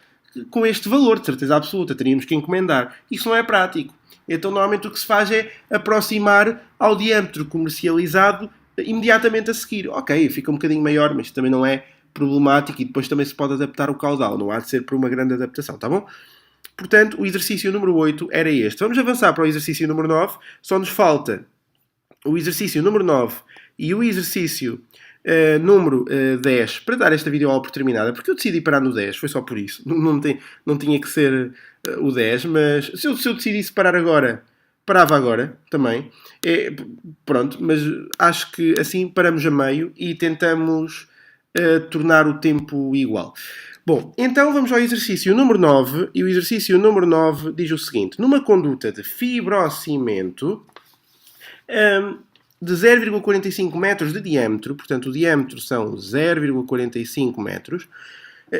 com este valor, de certeza absoluta. Teríamos que encomendar. Isso não é prático. Então, normalmente, o que se faz é aproximar ao diâmetro comercializado imediatamente a seguir. Ok, fica um bocadinho maior, mas também não é problemático e depois também se pode adaptar o caudal. Não há de ser por uma grande adaptação, tá bom? Portanto, o exercício número 8 era este. Vamos avançar para o exercício número 9. Só nos falta o exercício número 9 e o exercício número 10 para dar esta videoaula por terminada, porque eu decidi parar no 10, foi só por isso. Não tinha que ser o 10, mas se eu decidisse parar agora, parava agora também. Pronto, mas acho que assim paramos a meio e tentamos tornar o tempo igual. Bom, então vamos ao exercício número 9, e o exercício número 9 diz o seguinte. Numa conduta de fibrocimento de 0,45 metros de diâmetro, portanto o diâmetro são 0,45 metros,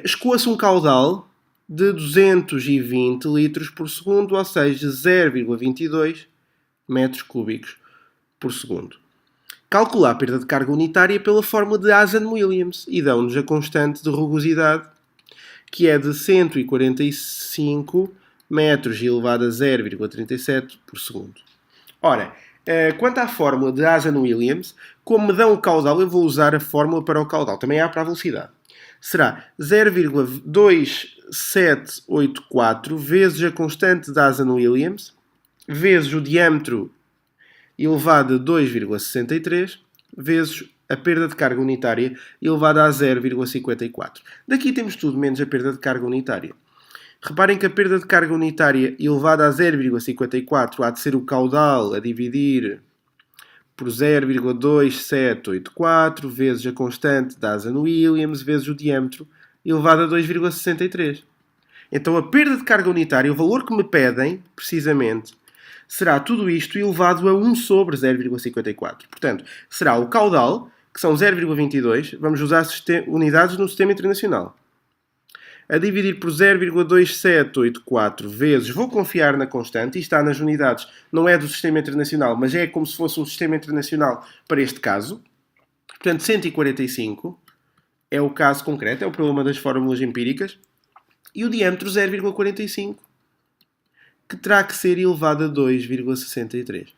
escoa-se um caudal de 220 litros por segundo, ou seja, 0,22 metros cúbicos por segundo. Calcula a perda de carga unitária pela fórmula de Hazen-Williams e dão-nos a constante de rugosidade, que é de 145 metros elevado a 0,37 por segundo. Ora, quanto à fórmula de Hazen-Williams, como me dão o caudal, eu vou usar a fórmula para o caudal. Também há para a velocidade. Será 0,2784 vezes a constante de Hazen-Williams vezes o diâmetro elevado a 2,63 vezes a perda de carga unitária elevada a 0,54. Daqui temos tudo menos a perda de carga unitária. Reparem que a perda de carga unitária elevada a 0,54 há de ser o caudal a dividir por 0,2784 vezes a constante de Hazen-Williams vezes o diâmetro elevado a 2,63. Então a perda de carga unitária, o valor que me pedem, precisamente, será tudo isto elevado a 1 sobre 0,54. Portanto, será o caudal, que são 0,22, vamos usar unidades no sistema internacional, a dividir por 0,2784 vezes, vou confiar na constante, isto está nas unidades, não é do sistema internacional, mas é como se fosse um sistema internacional para este caso. Portanto, 145 é o caso concreto, é o problema das fórmulas empíricas. E o diâmetro 0,45, que terá que ser elevado a 2,63.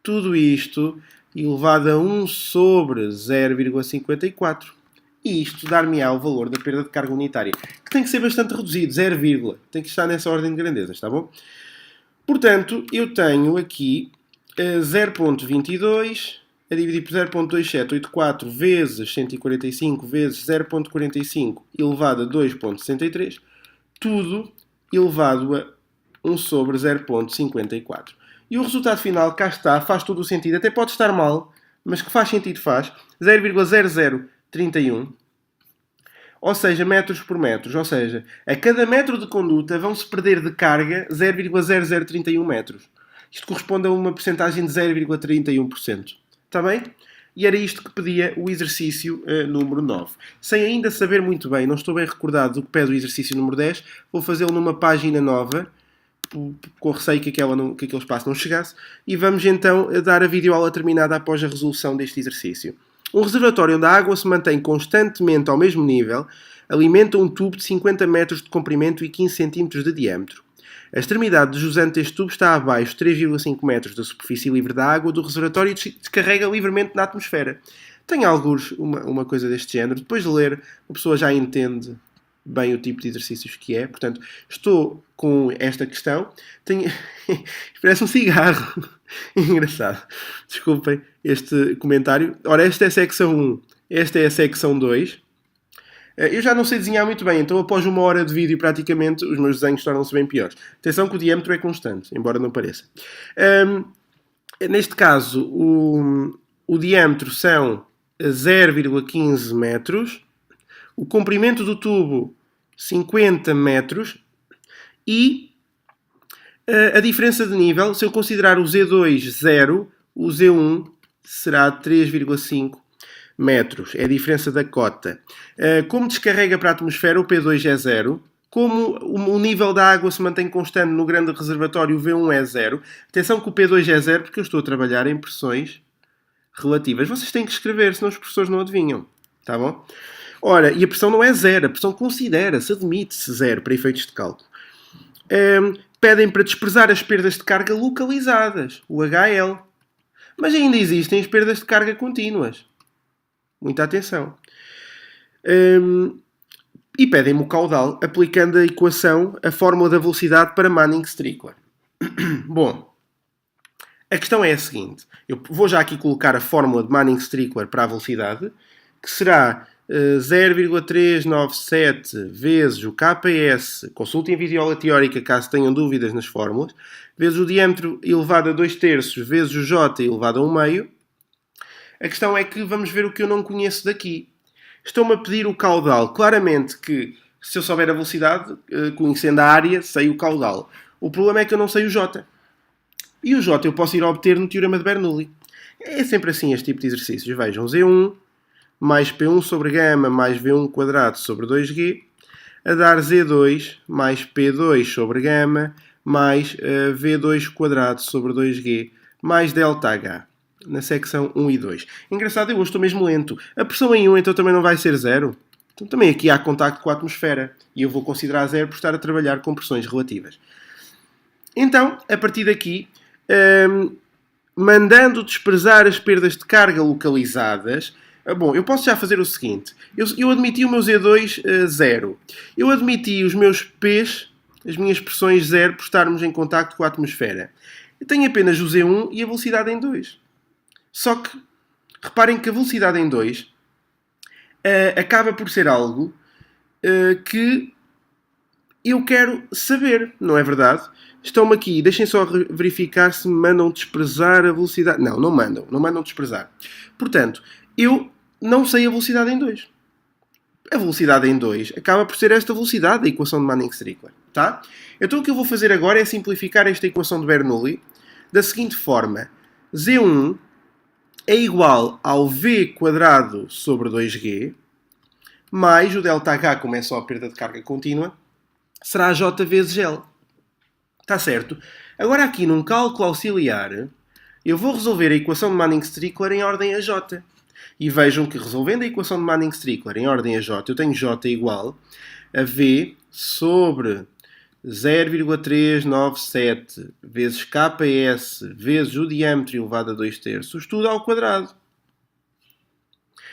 Tudo isto elevado a 1 sobre 0,54. E isto dar-me-á o valor da perda de carga unitária, que tem que ser bastante reduzido, 0, tem que estar nessa ordem de grandezas, está bom? Portanto, eu tenho aqui 0,22 a dividir por 0,2784 vezes 145 vezes 0,45 elevado a 2,63, tudo elevado a 1 sobre 0,54. E o resultado final, cá está, faz todo o sentido. Até pode estar mal, mas que faz sentido faz. 0,0031. Ou seja, metros por metros. Ou seja, a cada metro de conduta vão-se perder de carga 0,0031 metros. Isto corresponde a uma percentagem de 0,31%. Está bem? E era isto que pedia o exercício número 9. Sem ainda saber muito bem, não estou bem recordado do que pede o exercício número 10, vou fazê-lo numa página nova, com receio que aquele espaço não chegasse, e vamos então dar a videoaula terminada após a resolução deste exercício. Um reservatório onde a água se mantém constantemente ao mesmo nível alimenta um tubo de 50 metros de comprimento e 15 cm de diâmetro. A extremidade de jusante deste tubo está abaixo de 3,5 metros da superfície livre da água do reservatório e descarrega livremente na atmosfera. Tem alguns uma coisa deste género. Depois de ler, a pessoa já entende bem o tipo de exercícios que é. Portanto, estou com esta questão. Parece um cigarro. Engraçado. Desculpem este comentário. Ora, esta é a secção 1. Esta é a secção 2. Eu já não sei desenhar muito bem, então após 1 hora de vídeo praticamente os meus desenhos tornam-se bem piores. Atenção que o diâmetro é constante, embora não pareça. Neste caso, o diâmetro são 0,15 metros, o comprimento do tubo 50 metros e a diferença de nível, se eu considerar o Z2 0, o Z1 será 3,5 metros. É a diferença da cota. Como descarrega para a atmosfera, o P2 é 0. Como o nível da água se mantém constante no grande reservatório, o V1 é 0. Atenção que o P2 é 0 porque eu estou a trabalhar em pressões relativas. Vocês têm que escrever, senão os professores não adivinham. Tá bom? Ora, e a pressão não é 0. A pressão considera-se, admite-se 0 para efeitos de cálculo. Pedem para desprezar as perdas de carga localizadas, o HL. Mas ainda existem as perdas de carga contínuas. Muita atenção. E pedem-me o caudal, aplicando a equação, a fórmula da velocidade para Manning-Strickler. Bom, a questão é a seguinte. Eu vou já aqui colocar a fórmula de Manning-Strickler para a velocidade, que será 0,397 vezes o KS, consultem a videoaula teórica caso tenham dúvidas nas fórmulas, vezes o diâmetro elevado a 2/3 vezes o J elevado a 1/2. A questão é que vamos ver o que eu não conheço daqui. Estão-me a pedir o caudal. Claramente que, se eu souber a velocidade, conhecendo a área, sei o caudal. O problema é que eu não sei o J. E o J eu posso ir obter no Teorema de Bernoulli. É sempre assim este tipo de exercícios. Vejam, Z1 mais P1 sobre gama mais V1 quadrado sobre 2G a dar Z2 mais P2 sobre gama mais V2 quadrado sobre 2G mais ΔH. Na secção 1 e 2. Engraçado, eu hoje estou mesmo lento. A pressão em 1 então também não vai ser 0. Então também aqui há contacto com a atmosfera. E eu vou considerar 0 por estar a trabalhar com pressões relativas. Então, a partir daqui, mandando desprezar as perdas de carga localizadas, bom, eu posso já fazer o seguinte. Eu admiti o meu Z2 0. Eu admiti os meus P's, as minhas pressões 0, por estarmos em contacto com a atmosfera. Eu tenho apenas o Z1 e a velocidade em 2. Só que, reparem que a velocidade em 2 acaba por ser algo que eu quero saber, não é verdade? Estão-me aqui, deixem só verificar se me mandam desprezar a velocidade. Não, não mandam desprezar. Portanto, eu não sei a velocidade em 2. A velocidade em 2 acaba por ser esta velocidade, a equação de Manning-Strickler. Tá? Então o que eu vou fazer agora é simplificar esta equação de Bernoulli da seguinte forma. Z1 é igual ao V quadrado sobre 2G mais o ΔH, como é só a perda de carga contínua, será J vezes L. Está certo? Agora aqui num cálculo auxiliar, eu vou resolver a equação de Manning-Strickler em ordem a J. E vejam que resolvendo a equação de Manning-Strickler em ordem a J, eu tenho J igual a V sobre 0,397 vezes KS vezes o diâmetro elevado a 2/3, tudo ao quadrado.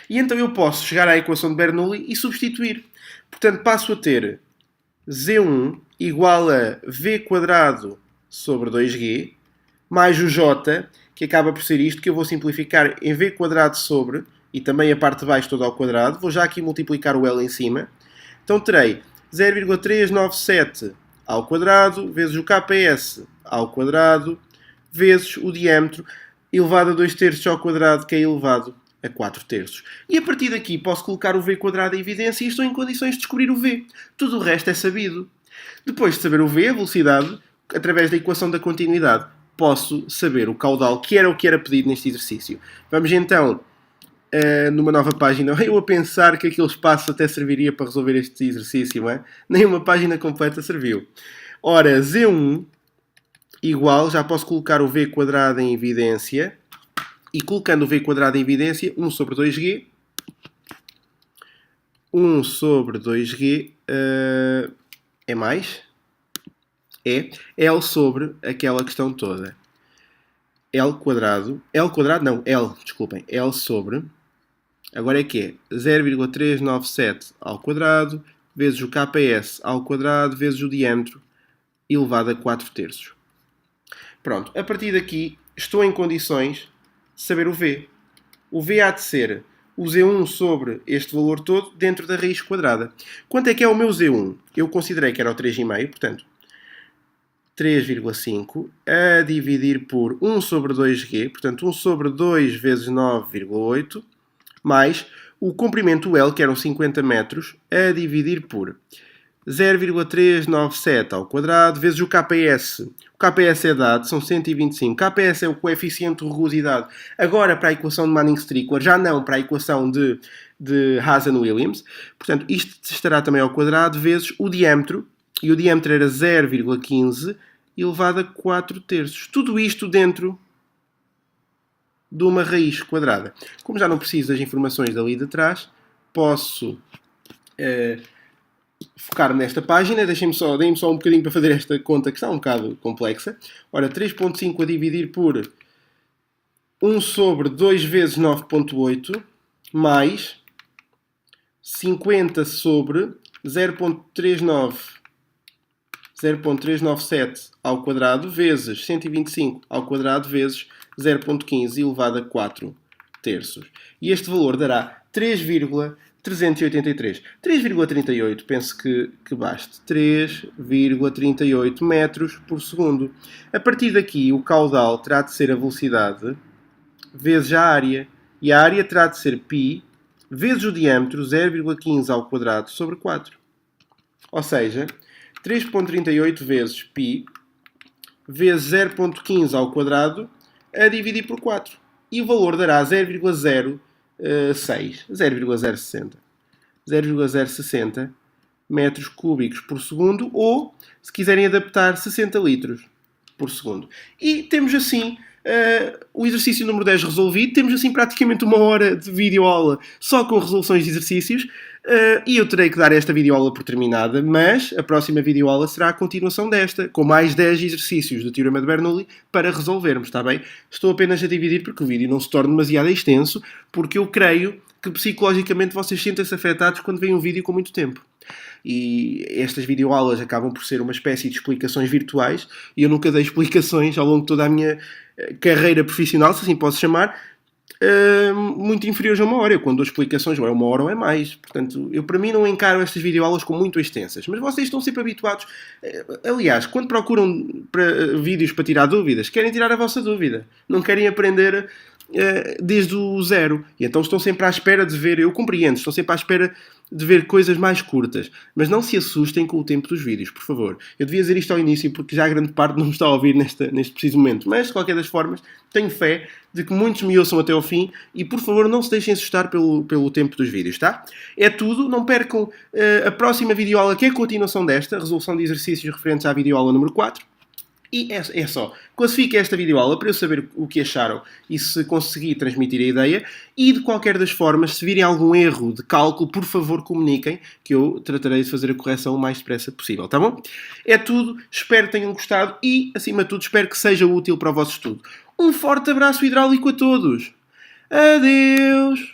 E então eu posso chegar à equação de Bernoulli e substituir. Portanto, passo a ter Z1 igual a V quadrado sobre 2G, mais o J, que acaba por ser isto, que eu vou simplificar em V quadrado sobre, e também a parte de baixo toda ao quadrado. Vou já aqui multiplicar o L em cima. Então terei 0,397 ao quadrado, vezes o KS ao quadrado, vezes o diâmetro, elevado a 2/3 ao quadrado, que é elevado a 4/3. E a partir daqui posso colocar o V quadrado em evidência e estou em condições de descobrir o V. Tudo o resto é sabido. Depois de saber o V, a velocidade, através da equação da continuidade, posso saber o caudal, que era o que era pedido neste exercício. Vamos então numa nova página. Eu a pensar que aquele espaço até serviria para resolver este exercício, não é? Nem uma página completa serviu. Ora, Z1 igual, já posso colocar o V quadrado em evidência, e colocando o V quadrado em evidência, 1 sobre 2G, 1 sobre 2G é mais? É L sobre aquela questão toda. L quadrado não, L, desculpem, L sobre, agora é que é 0,397 ao quadrado, vezes o KS ao quadrado, vezes o diâmetro, elevado a 4/3. Pronto, a partir daqui estou em condições de saber o V. O V há de ser o Z1 sobre este valor todo dentro da raiz quadrada. Quanto é que é o meu Z1? Eu considerei que era o 3,5, portanto, 3,5 a dividir por 1 sobre 2G, portanto 1 sobre 2 vezes 9,8, mais o comprimento L, que eram 50 metros, a dividir por 0,397 ao quadrado, vezes o KS. O KS é dado, são 125. KS é o coeficiente de rugosidade. Agora para a equação de Manning-Strickler, já não para a equação de Hazen-Williams. Portanto, isto estará também ao quadrado, vezes o diâmetro, e o diâmetro era 0,15 elevado a 4/3. Tudo isto dentro de uma raiz quadrada. Como já não preciso das informações dali de trás, posso focar-me nesta página. Deem-me só um bocadinho para fazer esta conta que está um bocado complexa. Ora, 3,5 a dividir por 1 sobre 2 vezes 9,8 mais 50 sobre 0,397 ao quadrado vezes 125 ao quadrado vezes 0,15 elevado a 4/3. E este valor dará 3,383. 3,38, penso que baste. 3,38 metros por segundo. A partir daqui, o caudal terá de ser a velocidade vezes a área. E a área terá de ser π vezes o diâmetro, 0,15 ao quadrado sobre 4. Ou seja, 3,38 vezes π vezes 0,15 ao quadrado a dividir por 4. E o valor dará 0,060 metros cúbicos por segundo, ou, se quiserem adaptar, 60 litros por segundo. E temos assim o exercício número 10 resolvido. Temos assim praticamente uma hora de videoaula só com resoluções de exercícios. E eu terei que dar esta videoaula por terminada, mas a próxima videoaula será a continuação desta, com mais 10 exercícios do Teorema de Bernoulli para resolvermos, está bem? Estou apenas a dividir porque o vídeo não se torne demasiado extenso, porque eu creio que psicologicamente vocês sentem-se afetados quando veem um vídeo com muito tempo. E estas videoaulas acabam por ser uma espécie de explicações virtuais, e eu nunca dei explicações ao longo de toda a minha carreira profissional, se assim posso chamar, muito inferiores a uma hora. Eu, quando dou explicações, ou é uma hora ou é mais. Portanto, eu para mim não encaro estas videoaulas como muito extensas. Mas vocês estão sempre habituados. Aliás, quando procuram vídeos para tirar dúvidas, querem tirar a vossa dúvida. Não querem aprender desde o zero. E então estão sempre à espera de ver, eu compreendo, estão sempre à espera de ver coisas mais curtas. Mas não se assustem com o tempo dos vídeos, por favor. Eu devia dizer isto ao início porque já a grande parte não me está a ouvir neste preciso momento. Mas, de qualquer das formas, tenho fé de que muitos me ouçam até ao fim e, por favor, não se deixem assustar pelo tempo dos vídeos, tá? É tudo. Não percam a próxima videoaula, que é a continuação desta, resolução de exercícios referentes à videoaula número 4. E é só. Classifique esta videoaula para eu saber o que acharam e se conseguir transmitir a ideia. E, de qualquer das formas, se virem algum erro de cálculo, por favor comuniquem, que eu tratarei de fazer a correção o mais depressa possível, tá bom? É tudo. Espero que tenham gostado e, acima de tudo, espero que seja útil para o vosso estudo. Um forte abraço hidráulico a todos. Adeus!